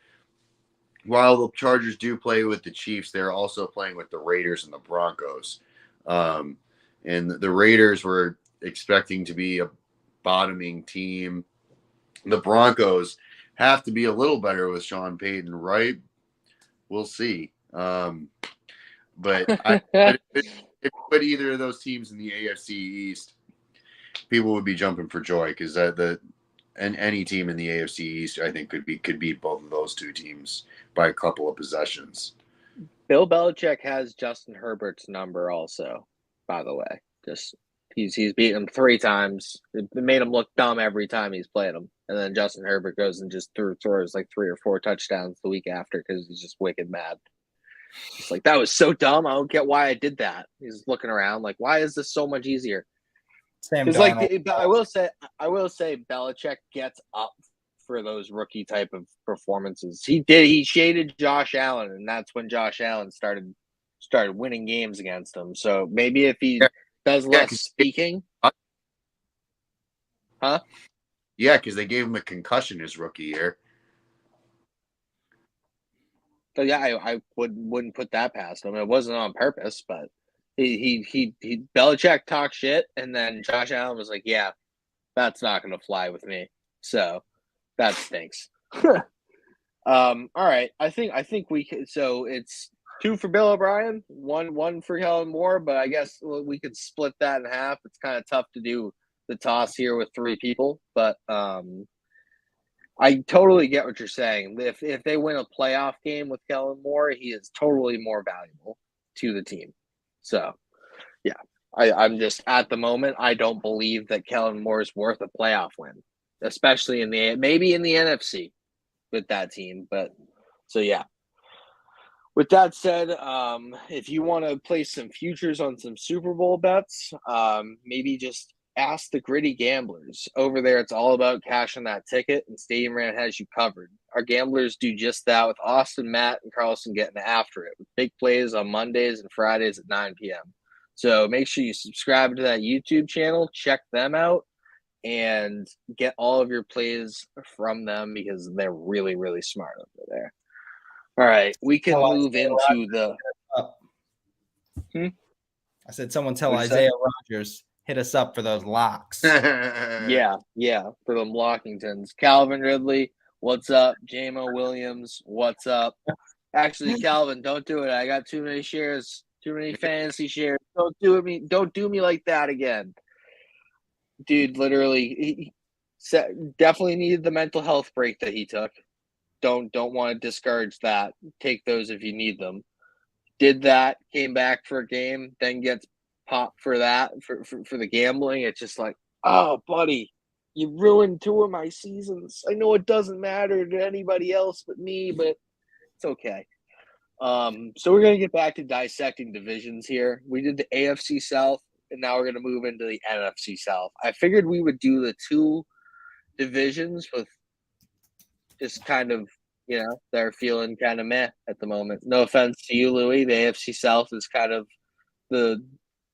while the Chargers do play with the Chiefs, they're also playing with the Raiders and the Broncos. And the Raiders were expecting to be a bottoming team. The Broncos have to be a little better with Sean Payton, right? We'll see. But if put either of those teams in the AFC East, people would be jumping for joy, because any team in the AFC East, I think, could beat both of those two teams by a couple of possessions. Bill Belichick has Justin Herbert's number also, by the way. Just he's beaten him 3 times. It made him look dumb every time he's played him. And then Justin Herbert goes and just throws like 3 or 4 touchdowns the week after because he's just wicked mad. It's like, that was so dumb. I don't get why I did that. He's looking around like, why is this so much easier? Because I will say Belichick gets up for those rookie type of performances. He shaded Josh Allen, and that's when Josh Allen started winning games against him. So maybe if he does less speaking, huh? Yeah, because they gave him a concussion his rookie year. So I wouldn't put that past him. It wasn't on purpose, but he Belichick talked shit, and then Josh Allen was like, "Yeah, that's not going to fly with me." So that stinks. All right, I think we can. So it's 2 for Bill O'Brien, one for Kellen Moore, but I guess we could split that in half. It's kind of tough to do the toss here with 3 people, but I totally get what you're saying. If they win a playoff game with Kellen Moore, he is totally more valuable to the team. So, yeah, I'm just, at the moment, I don't believe that Kellen Moore is worth a playoff win, especially maybe in the NFC with that team. But so, yeah. With that said, if you want to place some futures on some Super Bowl bets, maybe just ask the gritty gamblers. Over there, it's all about cashing that ticket, and Stadium Rant has you covered. Our gamblers do just that with Austin, Matt, and Carlson getting after it with big plays on Mondays and Fridays at 9 p.m. So make sure you subscribe to that YouTube channel, check them out, and get all of your plays from them because they're really, really smart over there. All right, we can move into the. I said, someone tell Isaiah Rodgers, hit us up for those locks. Yeah, for them Lockingtons. Calvin Ridley, what's up? J-Mo Williams, what's up? Actually, Calvin, don't do it. I got too many shares, too many fantasy shares. Don't do me like that again. Dude, literally, he definitely needed the mental health break that he took. Don't want to discourage that. Take those if you need them. Did that, came back for a game, then gets popped for that, for the gambling. It's just like, oh, buddy, You ruined 2 of my seasons. I know it doesn't matter to anybody else but me, but it's okay. So we're going to get back to dissecting divisions here. We did the AFC South, and now we're going to move into the NFC South. I figured we would do the 2 divisions with just kind of, they're feeling kind of meh at the moment. No offense to you, Louie. The AFC South is kind of the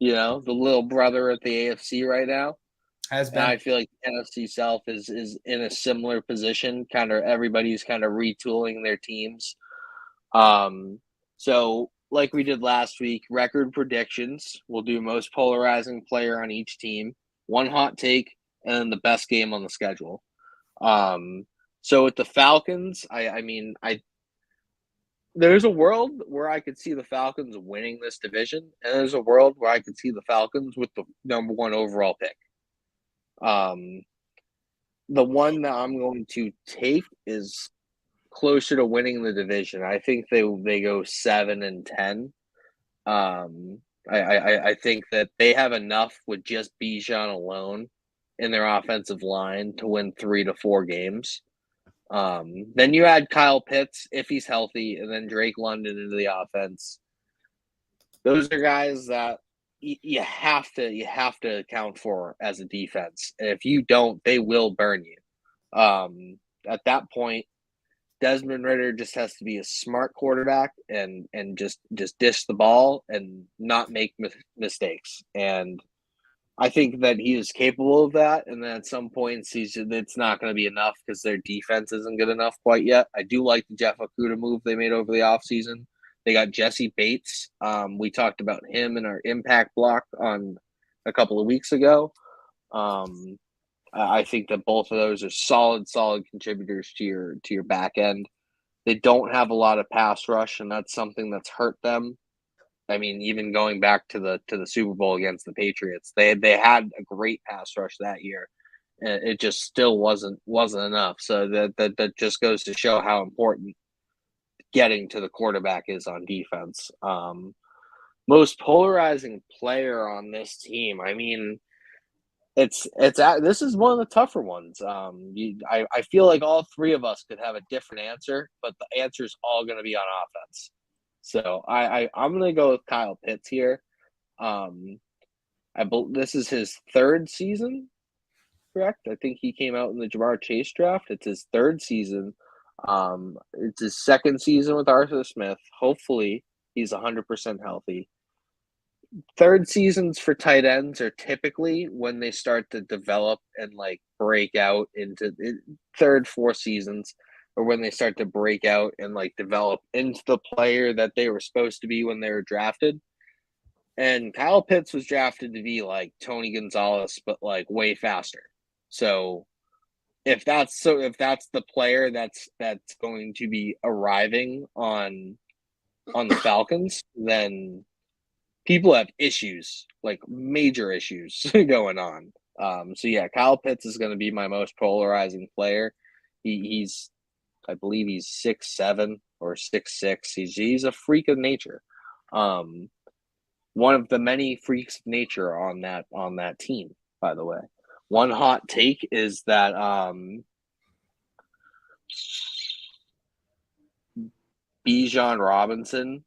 little brother at the AFC right now. Has And been. I feel like the NFC South is in a similar position. Kind of everybody's kind of retooling their teams. So like we did last week, record predictions. We'll do most polarizing player on each team, 1 hot take, and then the best game on the schedule. So with the Falcons, there's a world where I could see the Falcons winning this division, and there's a world where I could see the Falcons with the number 1 overall pick. The one that I'm going to take is closer to winning the division. I think they go 7-10. I think that they have enough with just Bijan alone in their offensive line to win 3 to 4 games. Then you add Kyle Pitts if he's healthy, and then Drake London into the offense. Those are guys that you have to account for as a defense. And if you don't, they will burn you. At that point, Desmond Ridder just has to be a smart quarterback and just dish the ball and not make mistakes. And I think that he is capable of that. And then at some points, it's not going to be enough because their defense isn't good enough quite yet. I do like the Jeff Okudah move they made over the offseason. They got Jesse Bates. We talked about him in our impact block on a couple of weeks ago. I think that both of those are solid contributors to your back end. They don't have a lot of pass rush, and that's something that's hurt them. I mean, even going back to the Super Bowl against the Patriots, they had a great pass rush that year, and it just still wasn't enough. So that just goes to show how important getting to the quarterback is on defense. Most polarizing player on this team. I mean, this is one of the tougher ones. I feel like all 3 of us could have a different answer, but the answer is all going to be on offense. So I'm going to go with Kyle Pitts here. This is his 3rd season, correct? I think he came out in the Jamar Chase draft. It's his 3rd season. It's his 2nd season with Arthur Smith. Hopefully, he's 100% healthy. 3rd seasons for tight ends are typically when they start to develop and break out into 3rd, 4th seasons, or when they start to break out and develop into the player that they were supposed to be when they were drafted. And Kyle Pitts was drafted to be like Tony Gonzalez, but way faster. So if that's the player that's going to be arriving on the Falcons, then people have issues, major issues going on. So yeah, Kyle Pitts is going to be my most polarizing player. I believe he's 6'7" or 6'6". He's a freak of nature. One of the many freaks of nature on that team, by the way. One hot take is that Bijan Robinson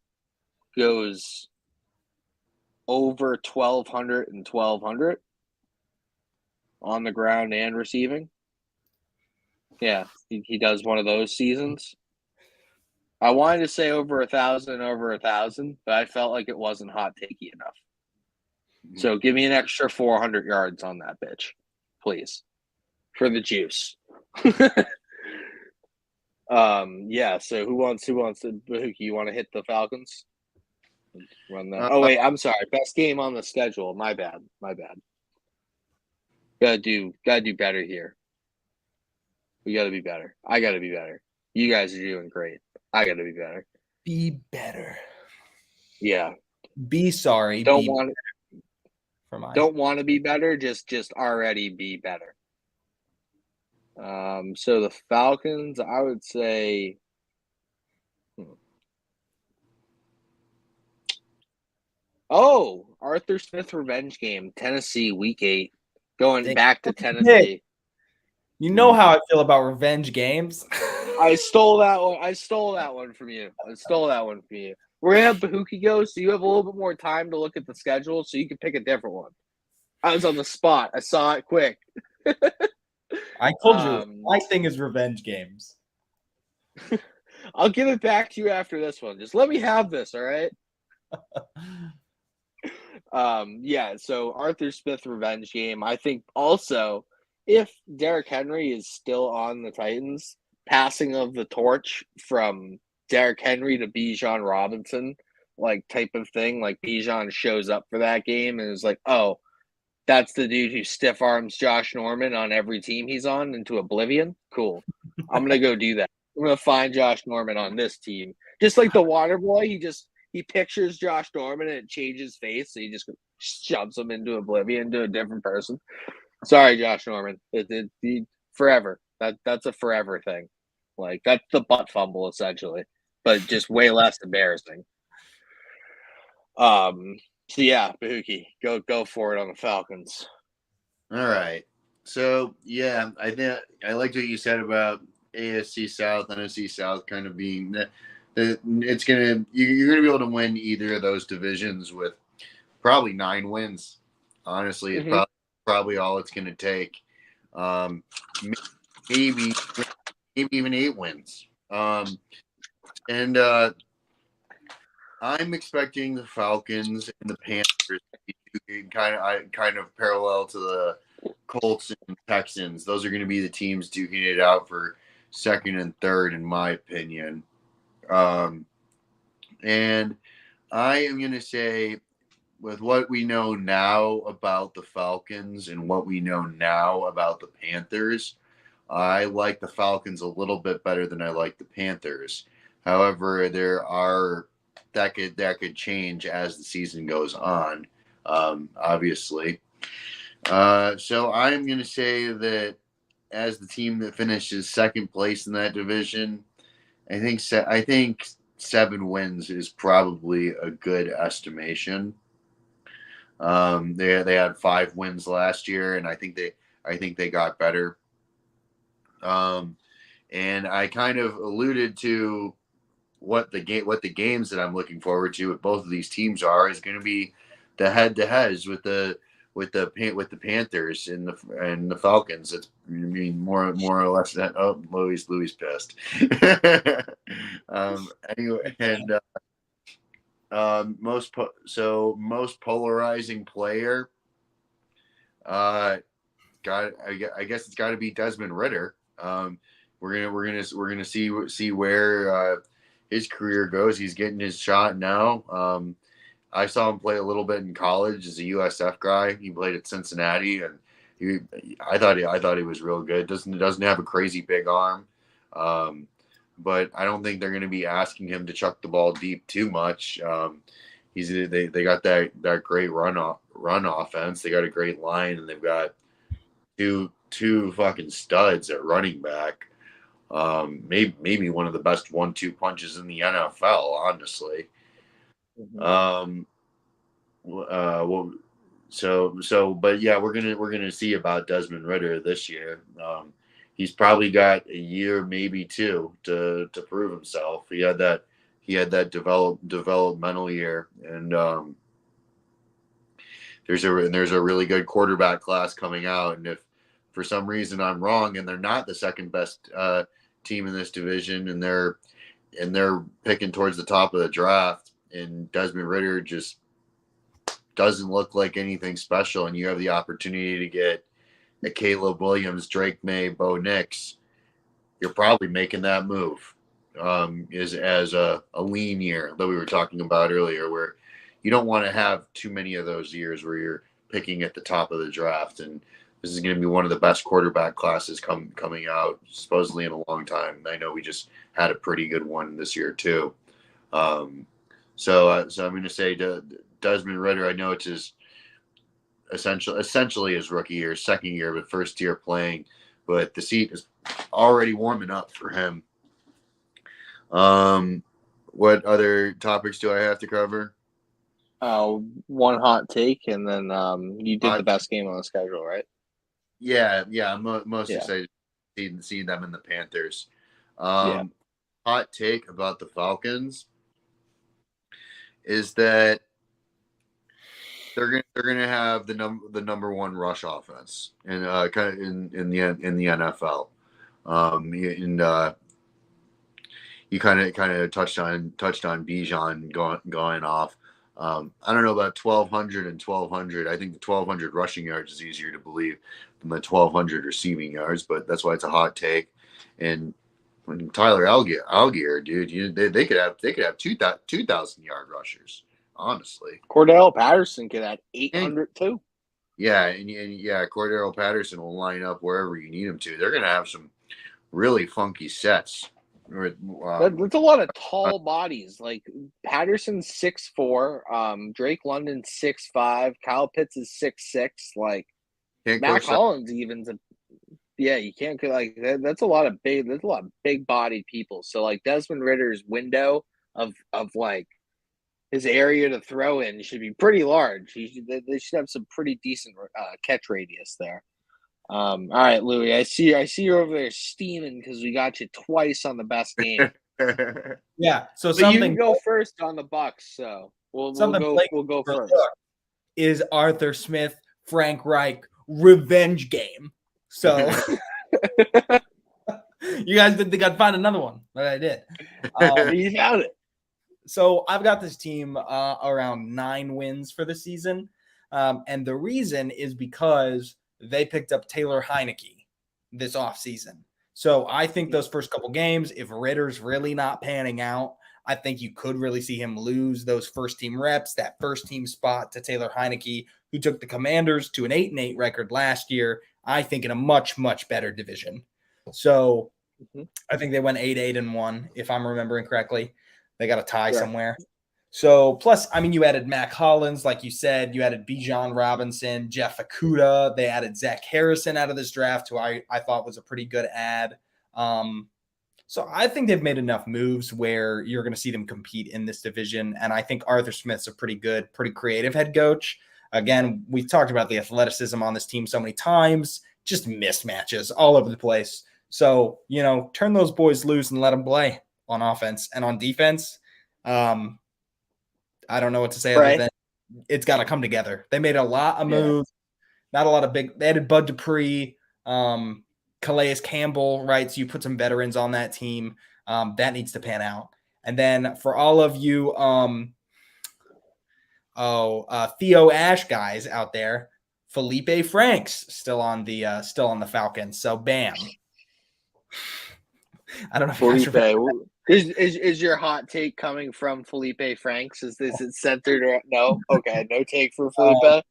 goes over 1,200 and 1,200 on the ground and receiving. Yeah, he does one of those seasons. I wanted to say over 1,000, but I felt like it wasn't hot takey enough. So give me an extra 400 yards on that bitch, please, for the juice. Yeah. So who wants to? Bahookie, you want to hit the Falcons? Run that. Oh wait, I'm sorry. Best game on the schedule. My bad. Gotta do better here. We gotta be better. I gotta be better. You guys are doing great. I gotta be better. Be better. Yeah. Be sorry. Don't want to be better. Just already be better. So the Falcons, I would say. Arthur Smith revenge game, Tennessee, Week 8, going back to Tennessee. You know how I feel about revenge games. I stole that one. I stole that one from you. We're gonna have Bahookie go, so you have a little bit more time to look at the schedule, so you can pick a different one. I was on the spot. I saw it quick. I told you, my thing is revenge games. I'll give it back to you after this one. Just let me have this, all right? Yeah, so Arthur Smith revenge game. I think also if Derrick Henry is still on the Titans, passing of the torch from Derrick Henry to Bijan Robinson, like type of thing. Like Bijan shows up for that game and is like, oh, that's the dude who stiff arms Josh Norman on every team he's on into oblivion. Cool. I'm gonna go do that. I'm gonna find Josh Norman on this team. Just like the water boy, he pictures Josh Norman and it changes face, so he just shoves him into oblivion to a different person. Sorry, Josh Norman. Forever. That's a forever thing. Like that's the butt fumble essentially, but just way less embarrassing. So yeah, Bahookie, go for it on the Falcons. All right. So yeah, I think I liked what you said about AFC South, NFC South, kind of being that it's gonna you're gonna be able to win either of those divisions with probably 9 wins. Honestly, it's probably all it's gonna take. Maybe even 8 wins. And I'm expecting the Falcons and the Panthers to be kind of parallel to the Colts and Texans. Those are going to be the teams duking it out for second and third, in my opinion. And I am going to say, with what we know now about the Falcons and what we know now about the Panthers, I like the Falcons a little bit better than I like the Panthers. However, that could change as the season goes on, obviously. So I'm going to say that as the team that finishes second place in that division, I think 7 wins is probably a good estimation. They had 5 wins last year, and I think they got better. And I kind of alluded to what the games that I'm looking forward to with both of these teams is going to be the head-to-heads with the Panthers and the Falcons. It's more or less that. Oh, Louie's pissed. Anyway, and most polarizing player. I guess it's got to be Desmond Ridder. We're gonna see where his career goes. He's getting his shot now. I saw him play a little bit in college as a USF guy. He played at Cincinnati, and I thought he was real good. Doesn't have a crazy big arm, but I don't think they're going to be asking him to chuck the ball deep too much. They got that great run offense. They got a great line, and they've got two fucking studs at running back. Maybe one of the best 1-2 punches in the NFL, honestly. But yeah, we're gonna see about Desmond Ridder this year. He's probably got a year, maybe 2, to prove himself. He had that developmental year, and there's a really good quarterback class coming out. And if for some reason I'm wrong and they're not the second best team in this division, and they're picking towards the top of the draft, and Desmond Ridder just doesn't look like anything special, and you have the opportunity to get a Caleb Williams, Drake May, Bo Nix, you're probably making that move. As a lean year that we were talking about earlier, where you don't want to have too many of those years where you're picking at the top of the draft. And this is going to be one of the best quarterback classes coming out supposedly in a long time. I know we just had a pretty good one this year too. So I'm going to say Desmond Ridder. I know it's his essentially his rookie year, second year, but first year playing. But the seat is already warming up for him. What other topics do I have to cover? One hot take, and then you did the best game on the schedule, right? Yeah, I'm most excited see them in the Panthers. Yeah. Hot take about the Falcons is that they're gonna have the number one rush offense in kind of in the NFL. You kind of touched on Bijan going off. I don't know about 1,200 and 1,200. I think the 1,200 rushing yards is easier to believe than the 1,200 receiving yards, but that's why it's a hot take. And when Tyler Algier, dude, they could have 2,000 yard rushers. Honestly, Cordell Patterson could have 800 too. Yeah, and Cordero Patterson will line up wherever you need him to. They're going to have some really funky sets. That's a lot of tall bodies. Like Patterson's 6'4", Drake London's 6'5", Kyle Pitts is 6'6". Like Matt Collins you can't like that's a lot of big bodied people. So like Desmond Ritter's window of like his area to throw in should be pretty large. They should have some pretty decent catch radius there. All right, Louie, I see you over there steaming because we got you twice on the best game. Yeah, so but you can go first on the Bucks. So we'll go first. Is Arthur Smith Frank Reich revenge game? So you guys didn't think I'd find another one, but I did. You found it. So I've got this team around 9 wins for the season. And the reason is because they picked up Taylor Heineke this offseason. So I think those first couple games, if Ritter's really not panning out, I think you could really see him lose those first team reps, that first team spot to Taylor Heineke, who took the Commanders to an 8-8 record last year, I think in a much, much better division. So I think they went 8-1, if I'm remembering correctly. They got a tie somewhere. So, plus, I mean, you added Mac Hollins, like you said. You added Bijan Robinson, Jeff Okudah. They added Zach Harrison out of this draft, who I thought was a pretty good add. So I think they've made enough moves where you're going to see them compete in this division. And I think Arthur Smith's a pretty good, pretty creative head coach. Again, we've talked about the athleticism on this team so many times, just mismatches all over the place. So, turn those boys loose and let them play on offense and on defense. I don't know what to say other than it's got to come together. They made a lot of moves, not a lot of big. They added Bud Dupree, Calais Campbell, right? So you put some veterans on that team. That needs to pan out. And then for all of you, Theo Ash guys out there, Felipe Franks still on the Falcons. So bam. I don't know. Felipe, is your hot take coming from Felipe Franks? Is it centered or no? Okay, no take for Felipe.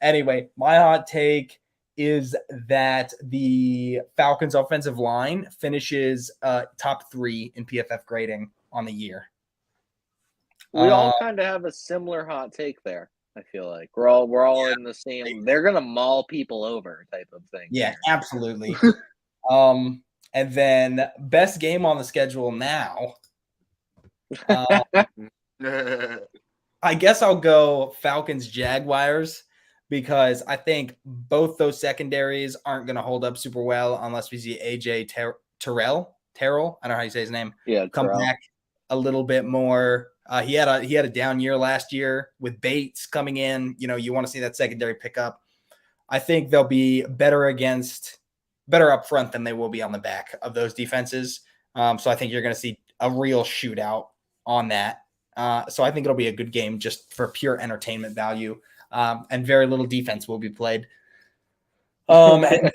Anyway, my hot take is that the Falcons offensive line finishes top 3 in PFF grading on the year. We all kind of have a similar hot take there. I feel like we're all in the same. They're gonna maul people over type of thing. Yeah, absolutely. And then best game on the schedule now. I guess I'll go Falcons Jaguars because I think both those secondaries aren't going to hold up super well unless we see AJ Terrell. I don't know how you say his name. Yeah, come back a little bit more. He had a down year last year with Bates coming in. You want to see that secondary pick up. I think they'll be better up front than they will be on the back of those defenses. So I think you're going to see a real shootout on that. So I think it'll be a good game just for pure entertainment value. And very little defense will be played. And then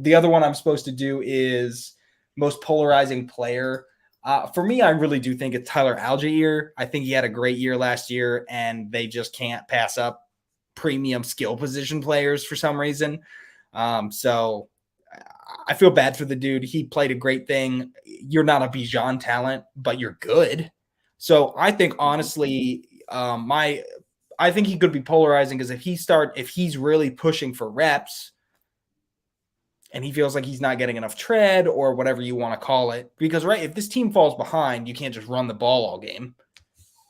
the other one I'm supposed to do is most polarizing player. For me, I really do think it's Tyler Algier. I think he had a great year last year, and they just can't pass up premium skill position players for some reason. So I feel bad for the dude. He played a great thing. You're not a Bijan talent, but you're good. So I think honestly, I think he could be polarizing because if he's really pushing for reps and he feels like he's not getting enough tread or whatever you want to call it, because if this team falls behind, you can't just run the ball all game.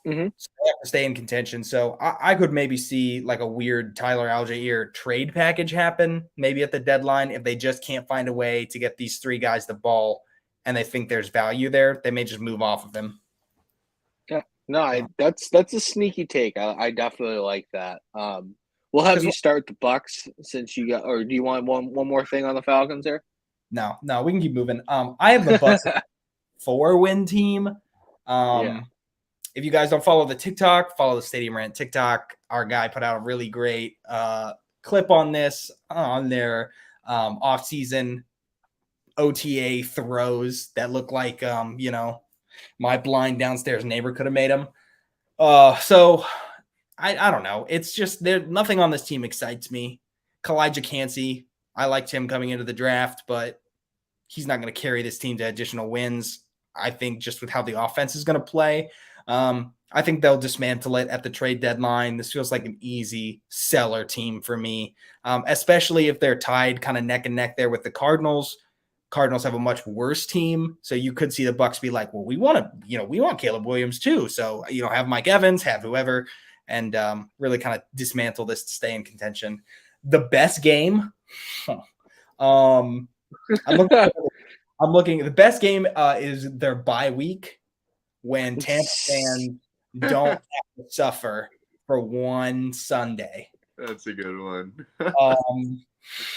Mhm. So they have to stay in contention. So I could maybe see like a weird Tyler Algier trade package happen, maybe at the deadline, if they just can't find a way to get these three guys the ball and they think there's value there. They may just move off of him. Yeah. No, that's a sneaky take. I definitely like that. We'll have you start the Bucks since you got, or do you want one more thing on the Falcons there? No, we can keep moving. I have the Bucks 4-win team. Yeah. If you guys don't follow the TikTok, follow the Stadium Rant TikTok. Our guy put out a really great clip on this on their off-season OTA throws that look like my blind downstairs neighbor could have made them. So I don't know. It's just nothing on this team excites me. Kalijah Cansey, I liked him coming into the draft, but he's not going to carry this team to additional wins. I think just with how the offense is going to play, I think they'll dismantle it at the trade deadline. This feels like an easy seller team for me, especially if they're tied kind of neck and neck there with the Cardinals. Cardinals have a much worse team, so you could see the Bucks be like, well, we want Caleb Williams too. So, have Mike Evans, have whoever, and really kind of dismantle this to stay in contention. The best game, I'm looking. The best game is their bye week when Tampa fans don't have to suffer for one Sunday. That's a good one.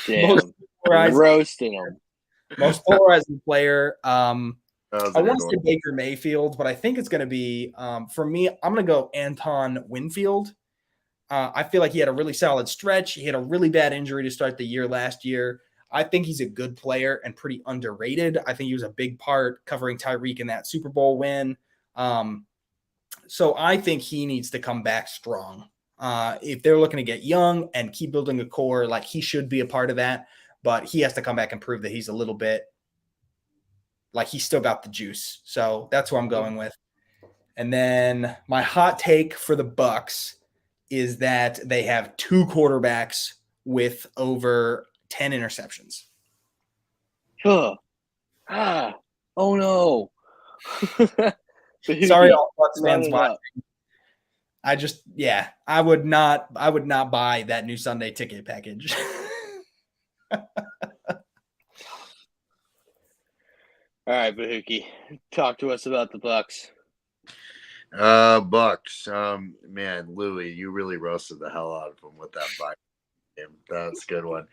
Damn. Roasting them. Most polarizing player. I want to say Baker Mayfield, but I think it's going to be, for me, I'm going to go Anton Winfield. I feel like he had a really solid stretch. He had a really bad injury to start the year last year. I think he's a good player and pretty underrated. I think he was a big part covering Tyreek in that Super Bowl win. So I think he needs to come back strong. If they're looking to get young and keep building a core, like he should be a part of that. But he has to come back and prove that he's a little bit like he's still got the juice. So that's who I'm going with. And then my hot take for the Bucks is that they have two quarterbacks with over 10 interceptions. Oh no. Sorry, all Bucks fans watching. I would not buy that new Sunday ticket package. All right, Bahookie, talk to us about the Bucks. Bucks. Man, Louie, you really roasted the hell out of him with that bye game. That's a good one.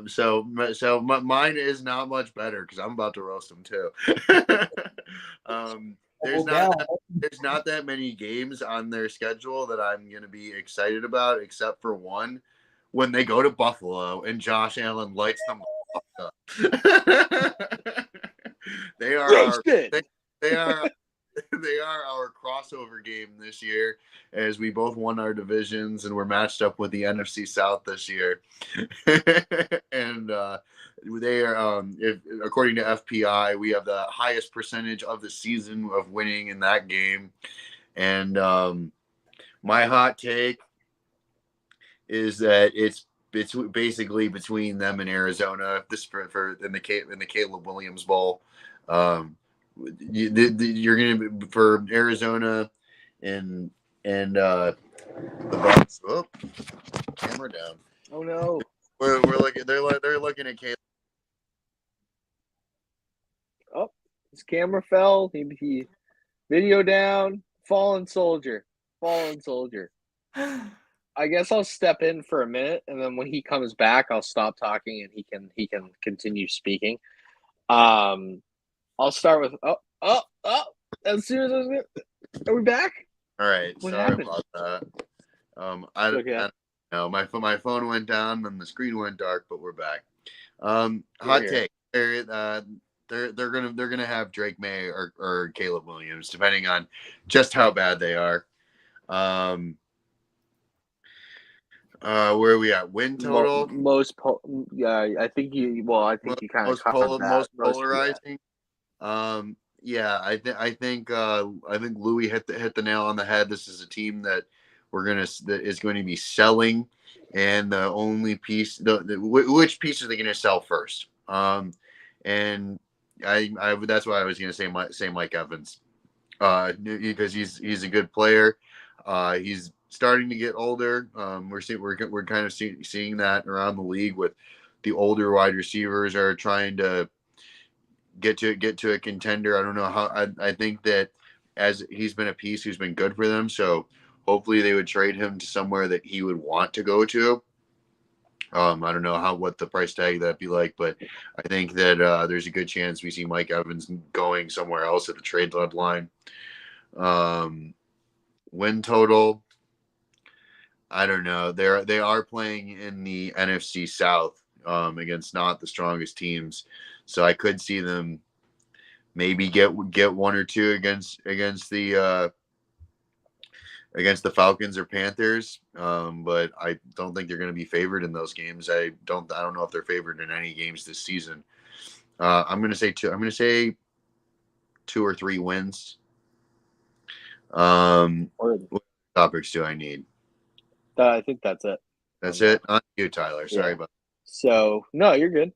So mine is not much better because I'm about to roast him too. There's not that many games on their schedule that I'm going to be excited about, except for one when they go to Buffalo and Josh Allen lights them up. They are our crossover game this year, as we both won our divisions and we're matched up with the NFC South this year. And they are, according to FPI, we have the highest percentage of the season of winning in that game. And my hot take is that it's basically between them and Arizona. This for in the Caleb Williams Bowl. You're gonna be for Arizona and the Bucks. Oh, camera down. Oh no. We're looking. They're looking at Caleb. Oh, his camera fell. He video down. Fallen soldier. I guess I'll step in for a minute, and then when he comes back, I'll stop talking, and he can continue speaking. I'll start with as soon as are we back? All right, what sorry happened? about that. I don't know. My phone went down and the screen went dark, but we're back. Hot take. They're gonna have Drake May or Caleb Williams, depending on just how bad they are. Where are we at? Win total? I think you kind of covered that. Most polarizing. Yeah, I think Louie hit the nail on the head. This is a team that is going to be selling, and the only piece, which piece are they going to sell first? And I that's why I was going to say Mike Evans. because he's a good player. He's starting to get older. We're kind of seeing that around the league with the older wide receivers are trying to get to a contender. I don't know how. I think that as he's been a piece who's been good for them, so hopefully they would trade him to somewhere that he would want to go to. I don't know what the price tag that'd be like, but I think that there's a good chance we see Mike Evans going somewhere else at the trade deadline. Win total, I don't know. They are playing in the NFC South against not the strongest teams, so I could see them maybe get one or two against the Falcons or Panthers, but I don't think they're going to be favored in those games. I don't know if they're favored in any games this season. I'm going to say two. I'm going to say 2 or 3 wins. What topics do I need? I think that's it. That's it. On you, Tyler. Sorry about that. So no, you're good.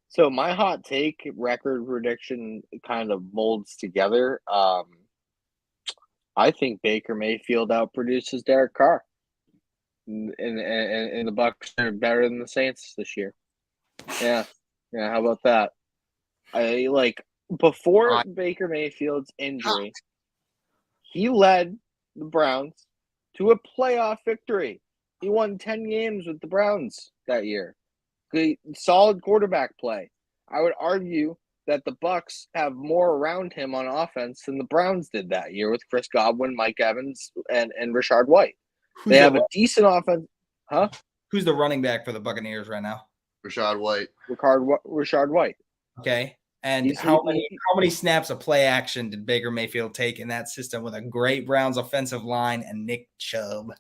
So my hot take record prediction kind of molds together. I think Baker Mayfield outproduces Derek Carr, and the Bucs are better than the Saints this year. Yeah. How about that? I like before Baker Mayfield's injury, he led the Browns to a playoff victory. He won 10 games with the Browns that year. Solid quarterback play. I would argue that the Bucs have more around him on offense than the Browns did that year with Chris Godwin, Mike Evans, and Rachaad White. They have a decent offense. Huh? Who's the running back for the Buccaneers right now? Rachaad White. Rachaad White. Okay. And how many snaps of play action did Baker Mayfield take in that system with a great Browns offensive line and Nick Chubb?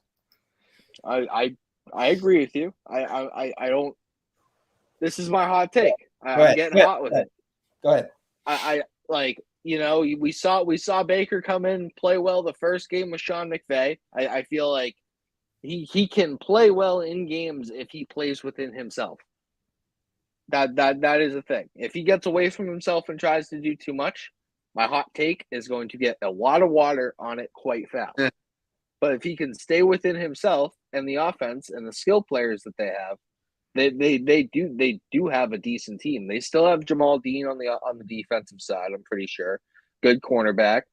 I agree with you. I don't. This is my hot take. I'm getting hot with it. Go ahead. I like, we saw Baker come in, play well the first game with Sean McVay. I feel like he can play well in games if he plays within himself. That is a thing. If he gets away from himself and tries to do too much, my hot take is going to get a lot of water on it quite fast. But if he can stay within himself and the offense and the skill players that they have, they do have a decent team. They still have Jamal Dean on the defensive side, I'm pretty sure. Good cornerback.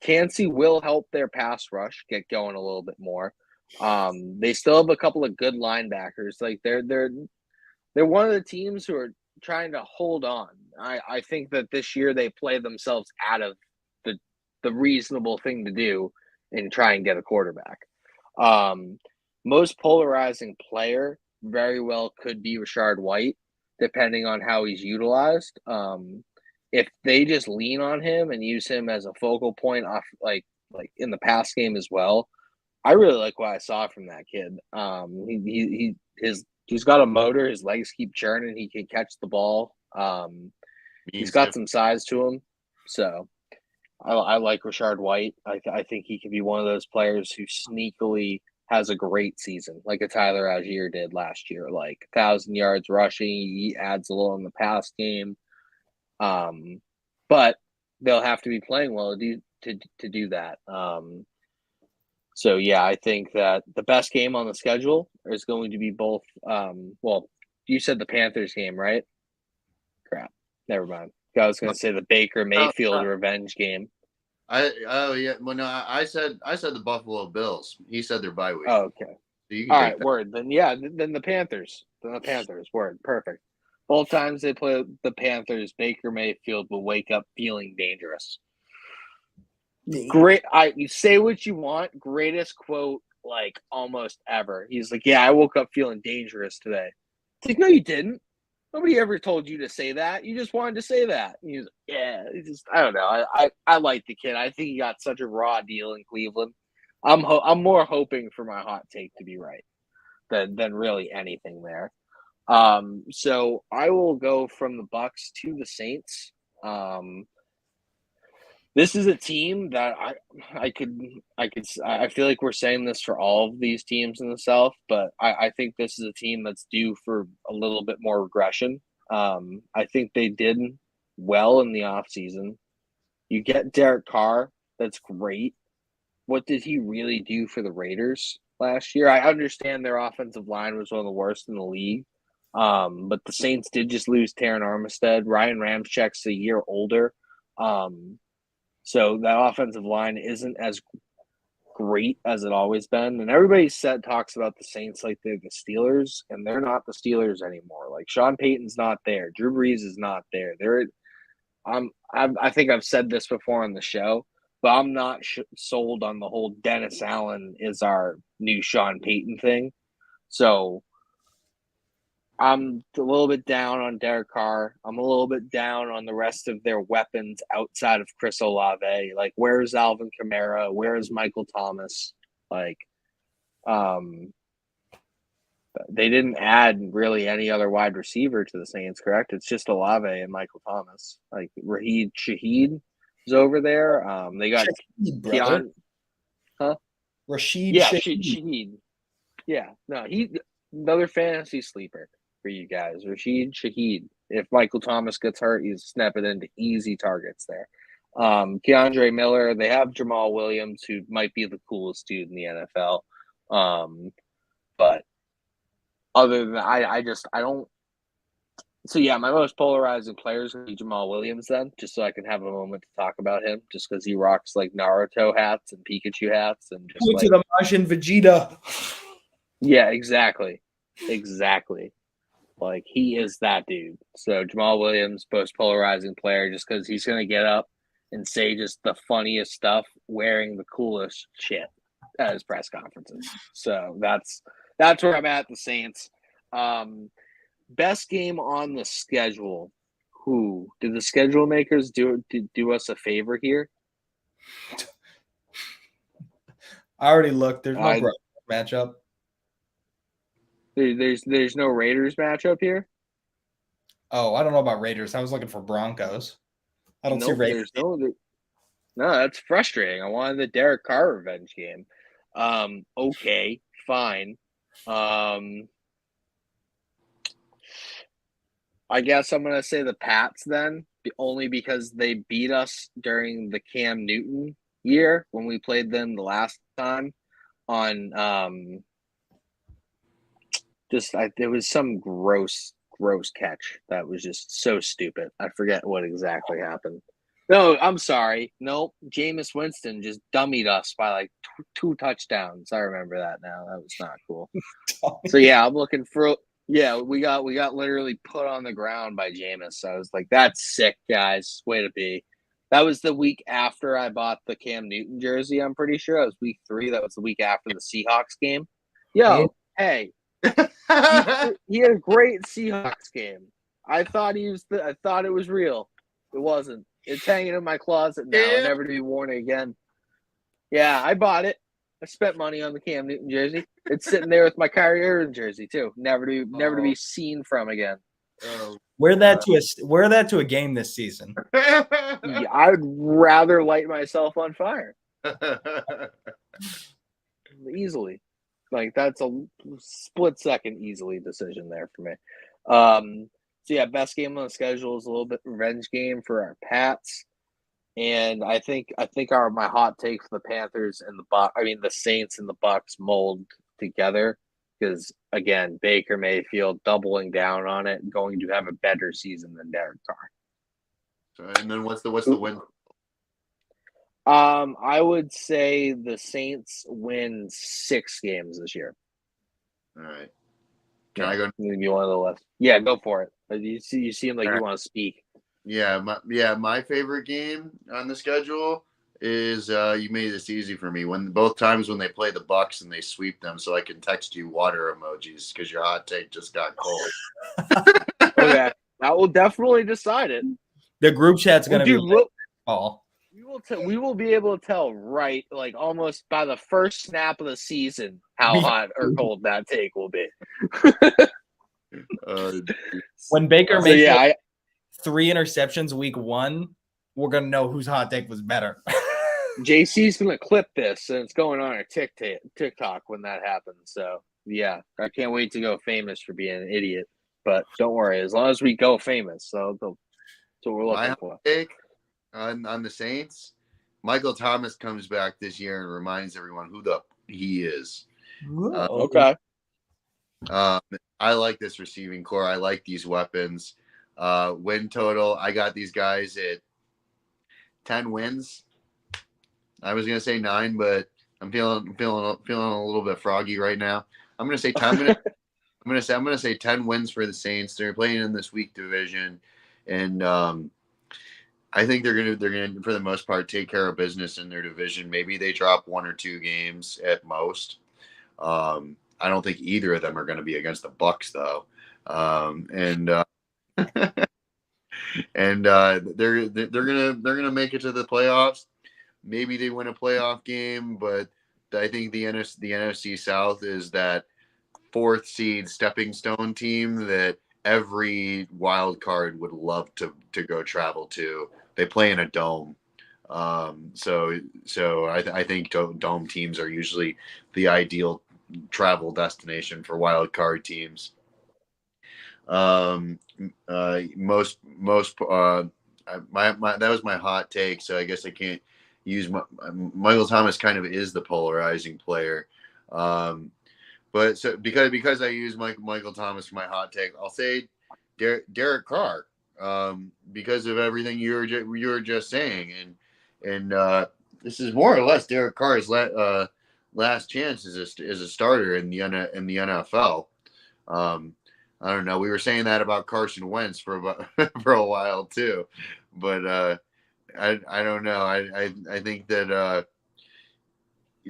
Kancey will help their pass rush get going a little bit more. They still have a couple of good linebackers. Like they're one of the teams who are trying to hold on. I think that this year they play themselves out of the reasonable thing to do and try and get a quarterback. Most polarizing player very well could be Rachaad White, depending on how he's utilized. If they just lean on him and use him as a focal point off like in the pass game as well, I really like what I saw from that kid. He's got a motor, his legs keep churning, he can catch the ball. He's got some size to him. So I like Rachaad White. I think he could be one of those players who sneakily has a great season, like a Tyler Algier did last year, like 1,000 yards rushing. He adds a little in the pass game. But they'll have to be playing well to do that. So, yeah, I think that the best game on the schedule is going to be both. Well, you said the Panthers game, right? Crap. Never mind. I was going to say the Baker Mayfield revenge game. Well, no, I said the Buffalo Bills. He said their bye week. Oh, okay. So all right, word. Then the Panthers. Word. Perfect. Both times they play the Panthers, Baker Mayfield will wake up feeling dangerous. Great. You say what you want. Greatest quote like almost ever. He's like, "Yeah, I woke up feeling dangerous today." It's like, no, you didn't. Nobody ever told you to say that. You just wanted to say that. And he's like, yeah. I don't know. I like the kid. I think he got such a raw deal in Cleveland. I'm more hoping for my hot take to be right than really anything there. So I will go from the Bucs to the Saints. This is a team that I feel like we're saying this for all of these teams in the South, but I think this is a team that's due for a little bit more regression. I think they did well in the offseason. You get Derek Carr. That's great. What did he really do for the Raiders last year? I understand their offensive line was one of the worst in the league. But the Saints did just lose Taron Armstead. Ryan Ramczyk's a year older. So that offensive line isn't as great as it always been. And everybody talks about the Saints like they're the Steelers, and they're not the Steelers anymore. Like Sean Payton's not there. Drew Brees is not there. I think I've said this before on the show, but I'm not sold on the whole Dennis Allen is our new Sean Payton thing. So I'm a little bit down on Derek Carr. I'm a little bit down on the rest of their weapons outside of Chris Olave. Like, where's Alvin Kamara? Where's Michael Thomas? Like, they didn't add really any other wide receiver to the Saints, correct? It's just Olave and Michael Thomas. Like, Raheed Shaheed is over there. They got Shaheed, Rashid Yeah, Shaheed. Shaheed. Yeah, no, he's another fantasy sleeper for you guys. Rashid Shaheed. If Michael Thomas gets hurt, he's snapping into easy targets there. Keandre Miller. They have Jamal Williams, who might be the coolest dude in the NFL. But other than I don't. So yeah, my most polarizing player is going to be Jamal Williams then, just so I can have a moment to talk about him, just because he rocks like Naruto hats and Pikachu hats and just to the Majin Vegeta. Yeah, exactly. Like, he is that dude. So Jamal Williams, most polarizing player, just because he's going to get up and say just the funniest stuff wearing the coolest shit at his press conferences. So that's where I'm at, the Saints. Best game on the schedule. Who? Did the schedule makers do us a favor here? I already looked. There's no matchup. There's no Raiders matchup here? Oh, I don't know about Raiders. I was looking for Broncos. I don't see Raiders. No, that's frustrating. I wanted the Derek Carr revenge game. Okay, fine. I guess I'm going to say the Pats then, only because they beat us during the Cam Newton year when we played them the last time on there was some gross catch that was just so stupid. I forget what exactly happened. No, I'm sorry. Nope. Jameis Winston just dummied us by like two touchdowns. I remember that now. That was not cool. So yeah, I'm looking for. Yeah, we got literally put on the ground by Jameis. So I was like, that's sick, guys. Way to be. That was the week after I bought the Cam Newton jersey, I'm pretty sure. It was week 3. That was the week after the Seahawks game. Hey. He had a great Seahawks game. I thought it was real. It wasn't. It's hanging in my closet now, never to be worn again. Yeah, I bought it. I spent money on the Cam Newton jersey. It's sitting there with my Kyrie Irving jersey too. Never to be seen from again. Wear that to a game this season. Yeah, I would rather light myself on fire. Easily. Like, that's a split-second easily decision there for me. So yeah, best game on the schedule is a little bit revenge game for our Pats. And I think my hot take for the Panthers and the Saints and the Bucks mold together, because again, Baker Mayfield doubling down on it, going to have a better season than Derek Carr. And then what's the win? I would say the Saints win 6 games this year. All right. Can I go? Maybe one of the left. Yeah, go for it. You seem like you want to speak. Yeah, my favorite game on the schedule is you made this easy for me both times when they play the Bucks and they sweep them, so I can text you water emojis because your hot take just got cold. Okay, that will definitely decide it. The group chat's going to be all. We will be able to tell right, like almost by the first snap of the season, how hot or cold that take will be. When Baker made 3 interceptions week 1, we're gonna know whose hot take was better. JC's gonna clip this, and it's going on our TikTok when that happens. So yeah, I can't wait to go famous for being an idiot. But don't worry, as long as we go famous, so that's what we're looking for. on the Saints, Michael Thomas comes back this year and reminds everyone who he is. Okay. I like this receiving core. I like these weapons. Win total, I got these guys at 10 wins. I was gonna say 9, but I'm feeling a little bit froggy right now. I'm gonna say 10. I'm gonna say 10 wins for the Saints. They're playing in this weak division, and I think they're gonna for the most part take care of business in their division. Maybe they drop 1 or 2 games at most. I don't think either of them are going to be against the Bucks though, and they're gonna make it to the playoffs. Maybe they win a playoff game, but I think the NFC South is that 4th seed stepping stone team that every wild card would love to go travel to. They play in a dome. So I think dome teams are usually the ideal travel destination for wild card teams. That was my hot take. So I guess I can't use Michael Thomas kind of is the polarizing player. But so because I use Michael Thomas for my hot take, I'll say Derek Carr, because of everything you were just saying, and this is more or less Derek Carr's last chance as a starter in the NFL. I don't know. We were saying that about Carson Wentz for a while too, but I don't know. I think that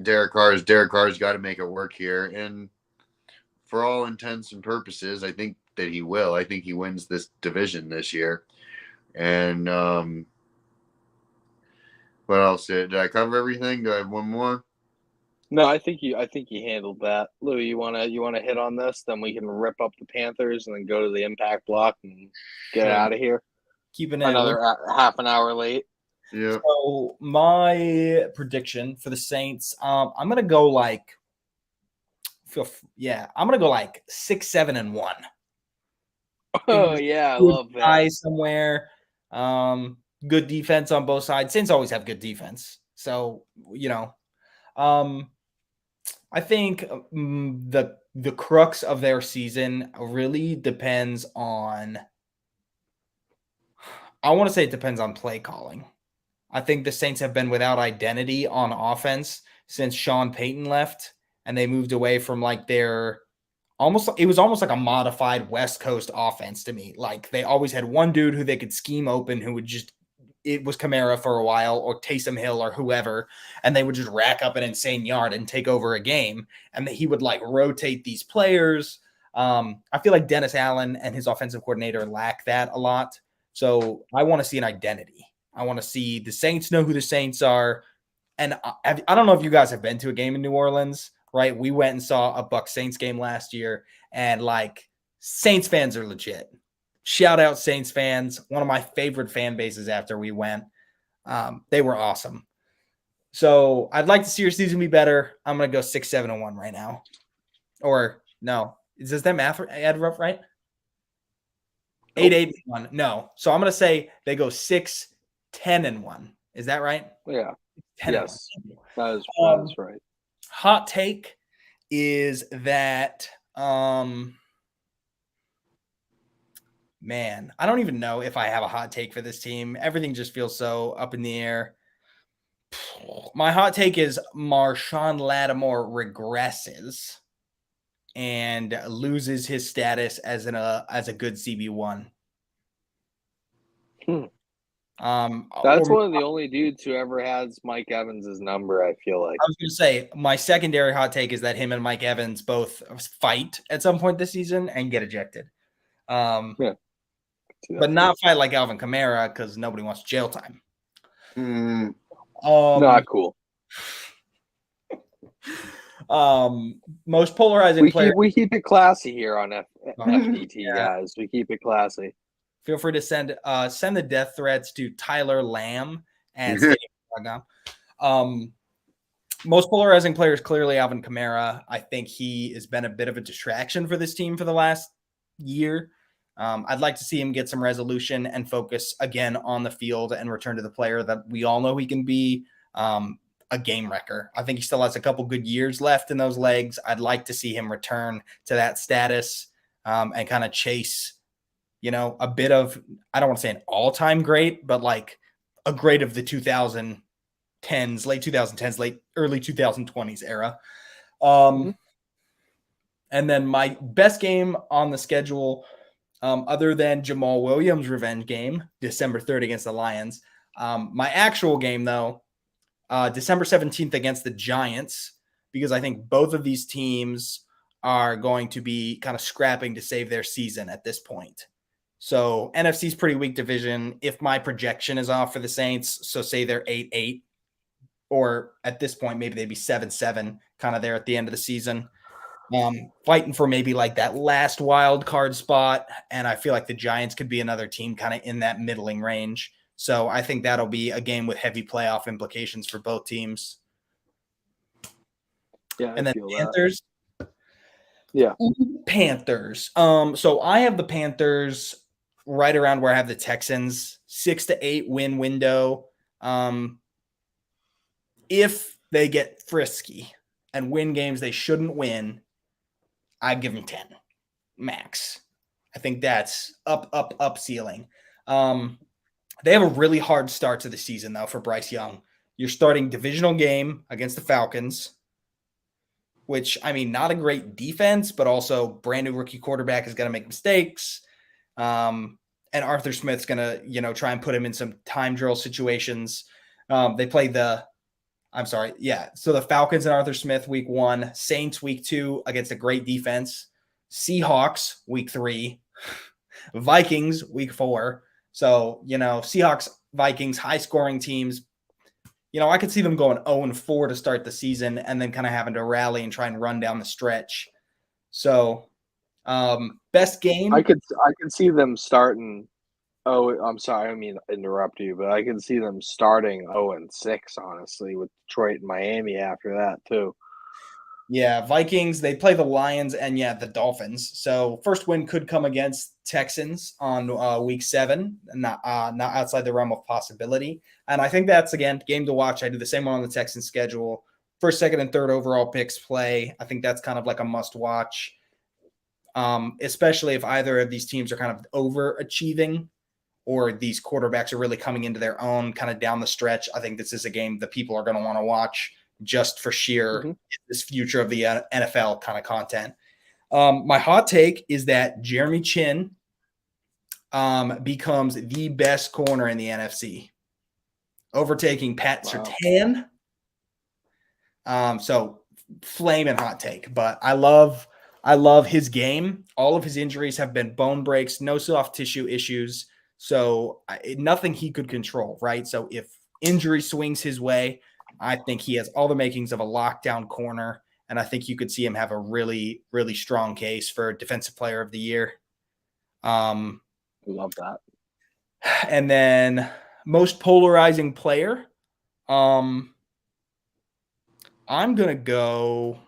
Derek Carr's got to make it work here, and for all intents and purposes, I think that he will. I think he wins this division this year. And what else? Did I cover everything? Do I have one more? No, I think you handled that. Louie, you wanna hit on this? Then we can rip up the Panthers and then go to the impact block and get out of here. Keeping it Another half an hour late. Yeah. So my prediction for the Saints, I'm gonna go like 6, 7, and 1. Oh yeah, I love that. Somewhere. Good defense on both sides. Saints always have good defense. So, I think the crux of their season really depends on, I want to say it depends on play calling. I think the Saints have been without identity on offense since Sean Payton left, and they moved away from like it was almost like a modified West Coast offense to me. Like they always had one dude who they could scheme open who would it was Kamara for a while or Taysom Hill or whoever, and they would just rack up an insane yard and take over a game. And that he would like rotate these players. I feel like Dennis Allen and his offensive coordinator lack that a lot. So I want to see an identity. I want to see the Saints know who the Saints are. And I don't know if you guys have been to a game in New Orleans, right? We went and saw a Bucs Saints game last year, and like Saints fans are legit. Shout out Saints fans. One of my favorite fan bases after we went. They were awesome. So I'd like to see your season be better. I'm going to go 6, 7, and 1 right now. Or no, does that math add up right? 8, 8, and 1. No. So I'm going to say they go 6, 10, and 1. Is that right? Yeah. 10 yes. That is right. Hot take is that man, I don't even know if I have a hot take for this team. Everything just feels so up in the air. My hot take is Marshawn Lattimore regresses and loses his status as a good CB1. That's one of the only dudes who ever has Mike Evans' number, I feel like. I was going to say, my secondary hot take is that him and Mike Evans both fight at some point this season and get ejected. Yeah. But not fight like Alvin Kamara because nobody wants jail time. Not cool. Most polarizing player. We keep it classy here on FDT, guys. We keep it classy. Feel free to send the death threats to Tyler Lamb and most polarizing player is clearly Alvin Kamara. I think he has been a bit of a distraction for this team for the last year. I'd like to see him get some resolution and focus again on the field and return to the player that we all know he can be, a game wrecker. I think he still has a couple good years left in those legs. I'd like to see him return to that status and kind of chase, a bit of, I don't want to say an all-time great, but like a great of the 2010s, late 2010s, early 2020s era. And then my best game on the schedule, other than Jamal Williams' revenge game, December 3rd against the Lions. My actual game, though, December 17th against the Giants, because I think both of these teams are going to be kind of scrapping to save their season at this point. So NFC's pretty weak division. If my projection is off for the Saints, so say they're 8-8, or at this point, maybe they'd be 7-7, kind of there at the end of the season. Fighting for maybe like that last wild card spot. And I feel like the Giants could be another team kind of in that middling range. So I think that'll be a game with heavy playoff implications for both teams. Yeah. And then Panthers. Yeah. Panthers. So I have the Panthers right around where I have the Texans, 6-8 win window. If they get frisky and win games they shouldn't win, I'd give them 10 max. I think that's up ceiling. They have a really hard start to the season, though, for Bryce Young. You're starting divisional game against the Falcons, which, I mean, not a great defense, but also brand new rookie quarterback is going to make mistakes. And Arthur Smith's going to, try and put him in some time drill situations. They play so the Falcons and Arthur Smith week 1, Saints week 2 against a great defense, Seahawks week 3, Vikings week 4. So, Seahawks, Vikings, high scoring teams. I could see them going 0-4 to start the season and then kind of having to rally and try and run down the stretch. So, best game. I could see them starting. Oh, I'm sorry. I don't mean to interrupt you, but I can see them starting 0-6, honestly, with Detroit and Miami after that, too. Yeah, Vikings, they play the Lions and, the Dolphins. So first win could come against Texans on week 7, not outside the realm of possibility. And I think that's, again, game to watch. I do the same one on the Texans schedule. First, second, and third overall picks play. I think that's kind of like a must watch, especially if either of these teams are kind of overachieving or these quarterbacks are really coming into their own kind of down the stretch. I think this is a game that people are going to want to watch just for sheer this future of the NFL kind of content. My hot take is that Jeremy Chin becomes the best corner in the NFC, overtaking Pat Surtain. So flaming hot take, but I love his game. All of his injuries have been bone breaks, no soft tissue issues. So nothing he could control, right? So if injury swings his way, I think he has all the makings of a lockdown corner, and I think you could see him have a really, really strong case for Defensive Player of the Year. Love that. And then most polarizing player, I'm gonna go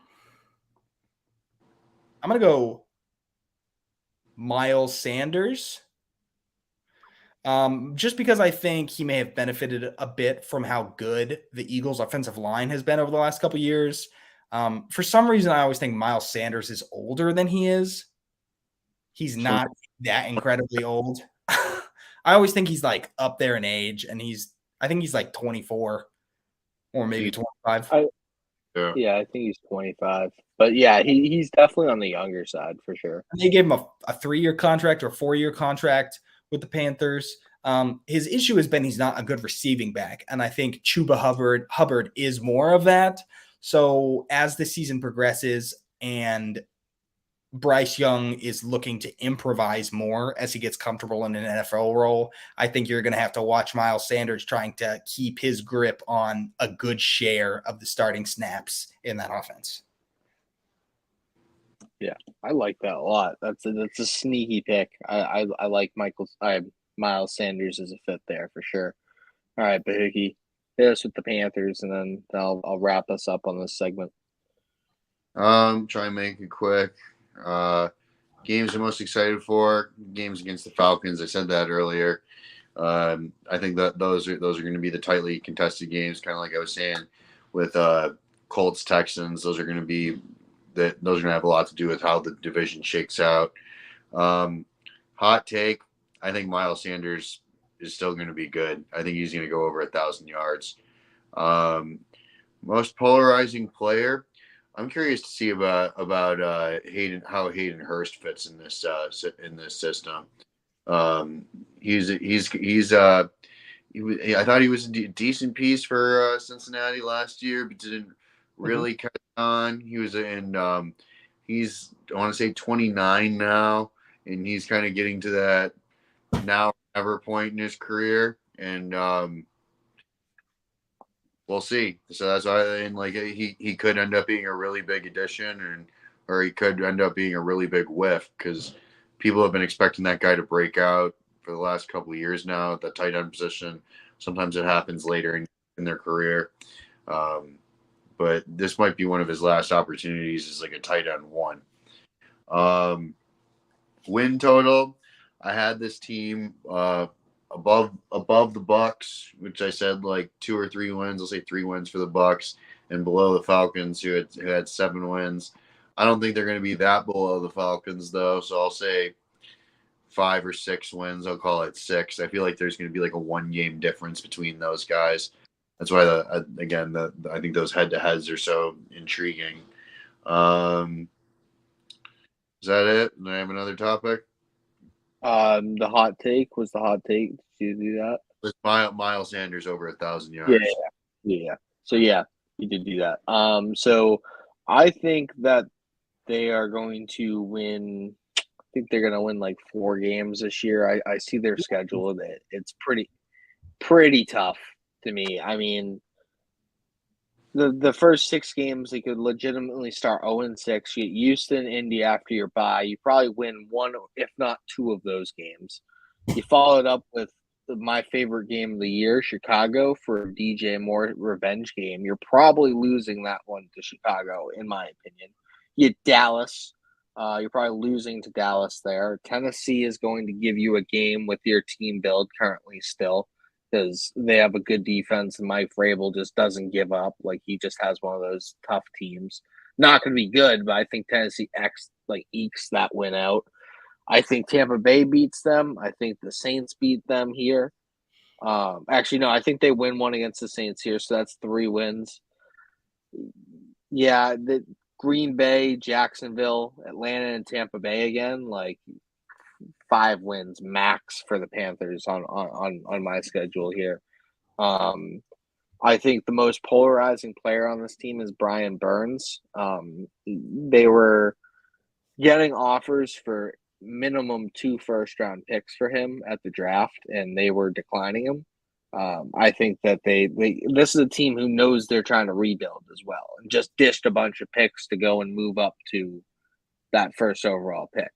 Miles Sanders. Just because I think he may have benefited a bit from how good the Eagles' offensive line has been over the last couple of years. For some reason, I always think Miles Sanders is older than he is. He's not that incredibly old. I always think he's like up there in age, and I think he's like 24 or maybe 25. Yeah, I think he's 25. But yeah, he's definitely on the younger side for sure. And they gave him a 3-year contract or 4-year contract with the Panthers. His issue has been he's not a good receiving back, and I think Chuba Hubbard is more of that. So as the season progresses and Bryce Young is looking to improvise more as he gets comfortable in an NFL role, I think you're going to have to watch Miles Sanders trying to keep his grip on a good share of the starting snaps in that offense. Yeah, I like that a lot. That's a sneaky pick. I like Miles Sanders as a fit there for sure. All right, Bahookie, hit us with the Panthers, and then I'll wrap us up on this segment. Try and make it quick. games I'm most excited for, games against the Falcons. I said that earlier. I think that those are going to be the tightly contested games, kind of like I was saying with Colts Texans. Those are going to have a lot to do with how the division shakes out. Hot take: I think Miles Sanders is still going to be good. I think he's going to go over 1,000 yards. Most polarizing player. I'm curious to see about Hayden, how Hayden Hurst fits in this system. I thought he was a decent piece for Cincinnati last year, but didn't really catch on. He was he's I want to say 29 now, and he's kind of getting to that now or never point in his career, and we'll see. So that's why, and like he could end up being a really big addition, or he could end up being a really big whiff because people have been expecting that guy to break out for the last couple of years now at the tight end position. Sometimes it happens later in their career, but this might be one of his last opportunities as like a tight end one. Win total, I had this team above the Bucks, which I said like 2 or 3 wins. I'll say 3 wins for the Bucks, and below the Falcons, who had 7 wins. I don't think they're going to be that below the Falcons though, so I'll say 5 or 6 wins. I'll call it 6. I feel like there's going to be like a 1-game difference between those guys. That's why I think those head-to-heads are so intriguing. Is that it? Do I have another topic? The hot take was the hot take. Did you do that? With Miles Sanders over 1,000 yards. Yeah. So yeah, you did do that. So I think that they are going to win. I think they're going to win like 4 games this year. I see their schedule. It's pretty tough to me. I mean, the first 6 games they could legitimately start 0-6. You get Houston, Indy after your bye. You probably win 1, if not 2 of those games. You follow it up with my favorite game of the year, Chicago, for a DJ Moore revenge game. You're probably losing that one to Chicago, in my opinion. You get Dallas. You're probably losing to Dallas there. Tennessee is going to give you a game with your team build currently still, because they have a good defense and Mike Vrabel just doesn't give up. Like, he just has one of those tough teams. Not going to be good, but I think Tennessee ekes that win out. I think Tampa Bay beats them. I think the Saints beat them here. Actually, no, I think they win one against the Saints here, so that's 3 wins. Yeah, the Green Bay, Jacksonville, Atlanta, and Tampa Bay again, like 5 wins max for the Panthers on my schedule here. I think the most polarizing player on this team is Brian Burns. They were getting offers for minimum 2 first-round picks for him at the draft, and they were declining him. I think that this is a team who knows they're trying to rebuild as well, and just dished a bunch of picks to go and move up to that first overall pick.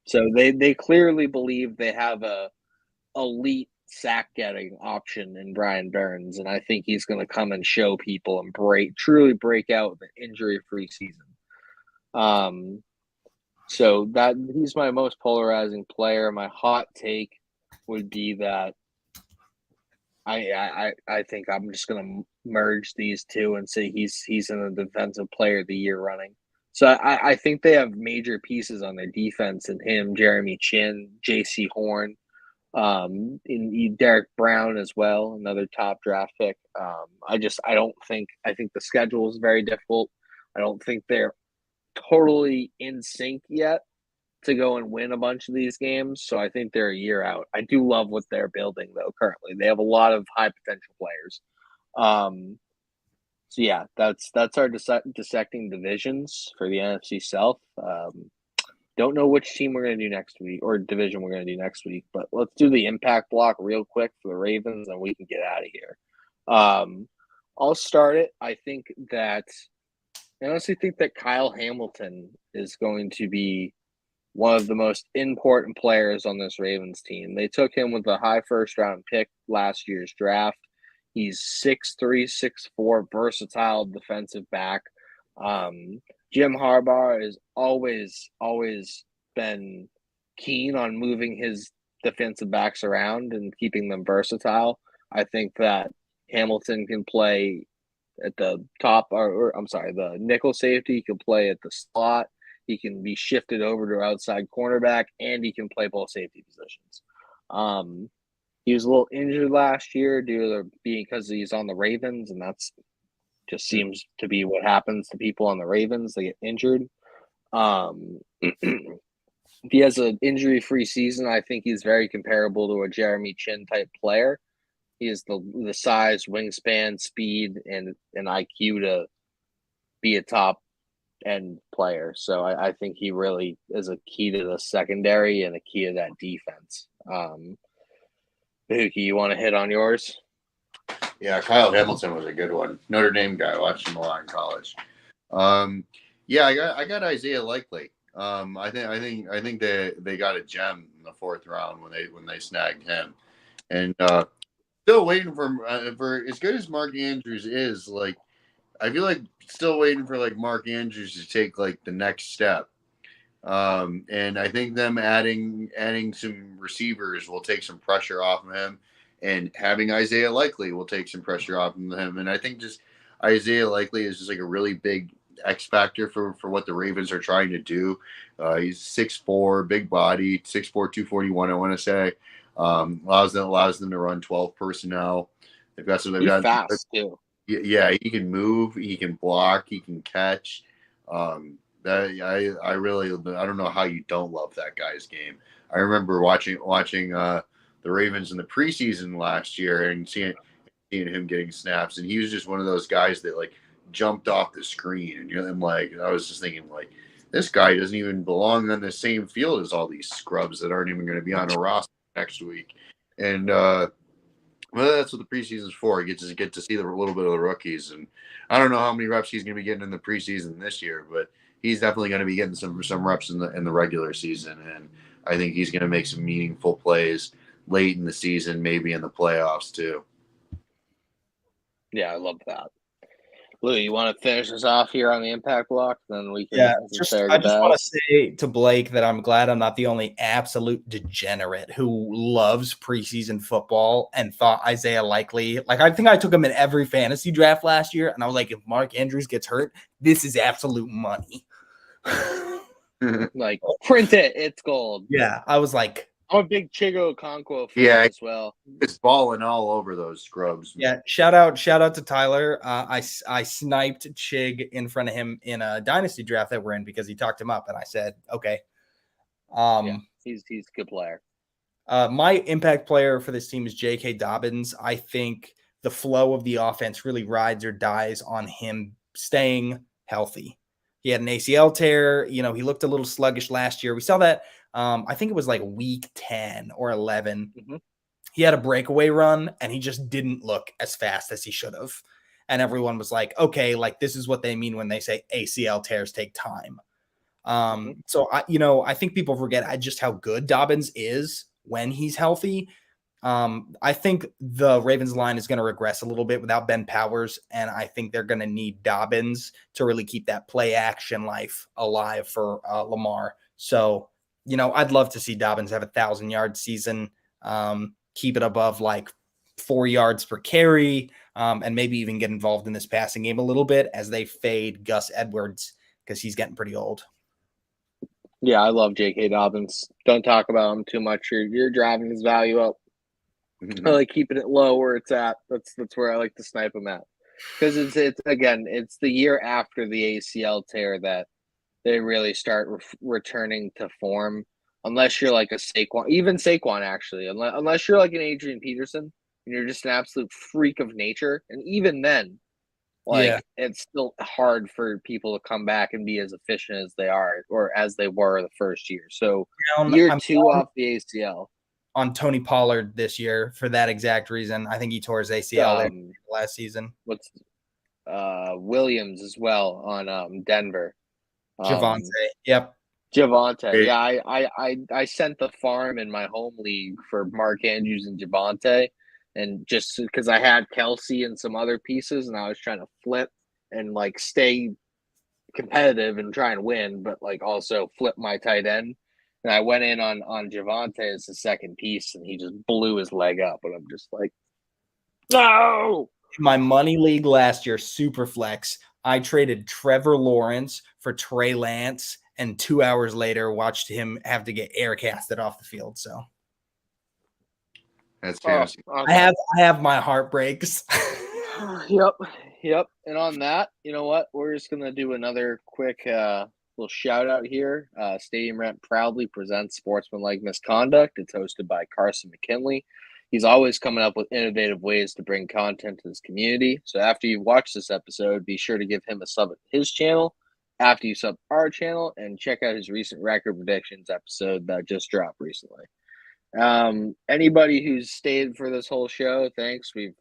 So they clearly believe they have a elite sack getting option in Brian Burns, and I think he's going to come and show people and truly break out with an injury-free season. So that he's my most polarizing player. My hot take would be that I think I'm just going to merge these two and say he's in the defensive player of the year running. So I think they have major pieces on their defense in him, Jeremy Chin, J.C. Horn, in Derek Brown as well, another top draft pick. I think the schedule is very difficult. I don't think they're totally in sync yet to go and win a bunch of these games. So I think they're a year out. I do love what they're building though. Currently, they have a lot of high potential players. So yeah, that's our dissecting divisions for the NFC South. Don't know which team we're going to do next week or division we're going to do next week, but let's do the impact block real quick for the Ravens and we can get out of here. I'll start it. I honestly think that Kyle Hamilton is going to be one of the most important players on this Ravens team. They took him with a high first-round pick last year's draft. He's 6'3", 6'4", versatile defensive back. Jim Harbaugh is always been keen on moving his defensive backs around and keeping them versatile. I think that Hamilton can play at the top, or I'm sorry, the nickel safety. He can play at the slot. He can be shifted over to outside cornerback, and he can play both safety positions. He was a little injured last year due to because he's on the Ravens, and that's just seems to be what happens to people on the Ravens. They get injured. If he has an injury-free season, I think he's very comparable to a Jeremy Chin type player. He has the size, wingspan, speed, and an IQ to be a top end player. So I think he really is a key to the secondary and a key to that defense. Bahookie, you want to hit on yours? Yeah, Kyle Hamilton was a good one. Notre Dame guy. Watched him a lot in college. Yeah, I got Isaiah Likely. I think they got a gem in the 4th round when they snagged him, and still waiting for as good as Mark Andrews is. Like, I feel like still waiting for like Mark Andrews to take like the next step. And I think them adding some receivers will take some pressure off of him, and having Isaiah Likely will take some pressure off of him. And I think just Isaiah Likely is just like a really big X factor for what the Ravens are trying to do. He's 6'4", big body, 6'4", 241. I want to say allows them to run 12 personnel. They've got fast too. Yeah, he can move, he can block, he can catch. I don't know how you don't love that guy's game. I remember watching the Ravens in the preseason last year and seeing him getting snaps, and he was just one of those guys that like jumped off the screen, and I'm like, I was just thinking like, this guy doesn't even belong on the same field as all these scrubs that aren't even going to be on a roster next week. And well, that's what the preseason's for. You get to see a little bit of the rookies, and I don't know how many reps he's going to be getting in the preseason this year, but he's definitely going to be getting some reps in the regular season, and I think he's going to make some meaningful plays late in the season, maybe in the playoffs too. Yeah, I love that. Louie, you want to finish us off here on the impact block? Then we can. Yeah, I just want to say to Blake that I'm glad I'm not the only absolute degenerate who loves preseason football and thought Isaiah Likely. Like, I think I took him in every fantasy draft last year, and I was like, if Mark Andrews gets hurt, this is absolute money. Like, print it, it's gold. Yeah, I was like, I'm a big Chigo Okonkwo fan as well. It's balling all over those scrubs. Yeah, shout out to Tyler. I sniped Chig in front of him in a dynasty draft that we're in because he talked him up, and I said, okay. Yeah, he's a good player. My impact player for this team is J.K. Dobbins. I think the flow of the offense really rides or dies on him staying healthy. He had an ACL tear. You know, he looked a little sluggish last year. We saw that. I think it was like week 10 or 11. Mm-hmm. He had a breakaway run, and he just didn't look as fast as he should have. And everyone was like, okay, like this is what they mean when they say ACL tears take time. So I think people forget just how good Dobbins is when he's healthy. I think the Ravens line is going to regress a little bit without Ben Powers, and I think they're going to need Dobbins to really keep that play action life alive for Lamar. So, I'd love to see Dobbins have 1,000-yard season, keep it above like 4 yards per carry, and maybe even get involved in this passing game a little bit as they fade Gus Edwards because he's getting pretty old. Yeah, I love J.K. Dobbins. Don't talk about him too much. You're driving his value up. I like keeping it low where it's at. That's where I like to snipe him at, because it's the year after the ACL tear that they really start returning to form. Unless you're like a Saquon, even Saquon actually, unless you're like an Adrian Peterson and you're just an absolute freak of nature, and even then, it's still hard for people to come back and be as efficient as they are or as they were the first year. So year 2 off the ACL. On Tony Pollard this year for that exact reason. I think he tore his ACL last season. What's Williams as well on Denver. Javonte. Yep. Javonte. Yeah, I sent the farm in my home league for Mark Andrews and Javonte, and just because I had Kelsey and some other pieces, and I was trying to flip and like stay competitive and try and win, but like also flip my tight end. And I went in on Javante as the second piece, and he just blew his leg up, and I'm just like, no. My money league last year, Superflex, I traded Trevor Lawrence for Trey Lance, and 2 hours later watched him have to get air casted off the field. So that's fantasy. Okay. I have my heartbreaks. Yep. And on that, you know what? We're just gonna do another quick little shout out here. Stadium Rant proudly presents Sportsmanlike Misconduct. It's hosted by Carson McKinley. He's always coming up with innovative ways to bring content to this community. So after you watch this episode, be sure to give him a sub at his channel. After you sub our channel, and check out his recent record predictions episode that just dropped recently. Anybody who's stayed for this whole show, thanks. We've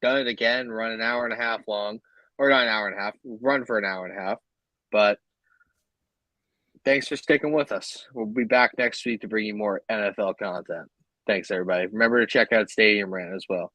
done it again, run an hour and a half long, or not an hour and a half, run for an hour and a half. But thanks for sticking with us. We'll be back next week to bring you more NFL content. Thanks, everybody. Remember to check out Stadium Rant as well.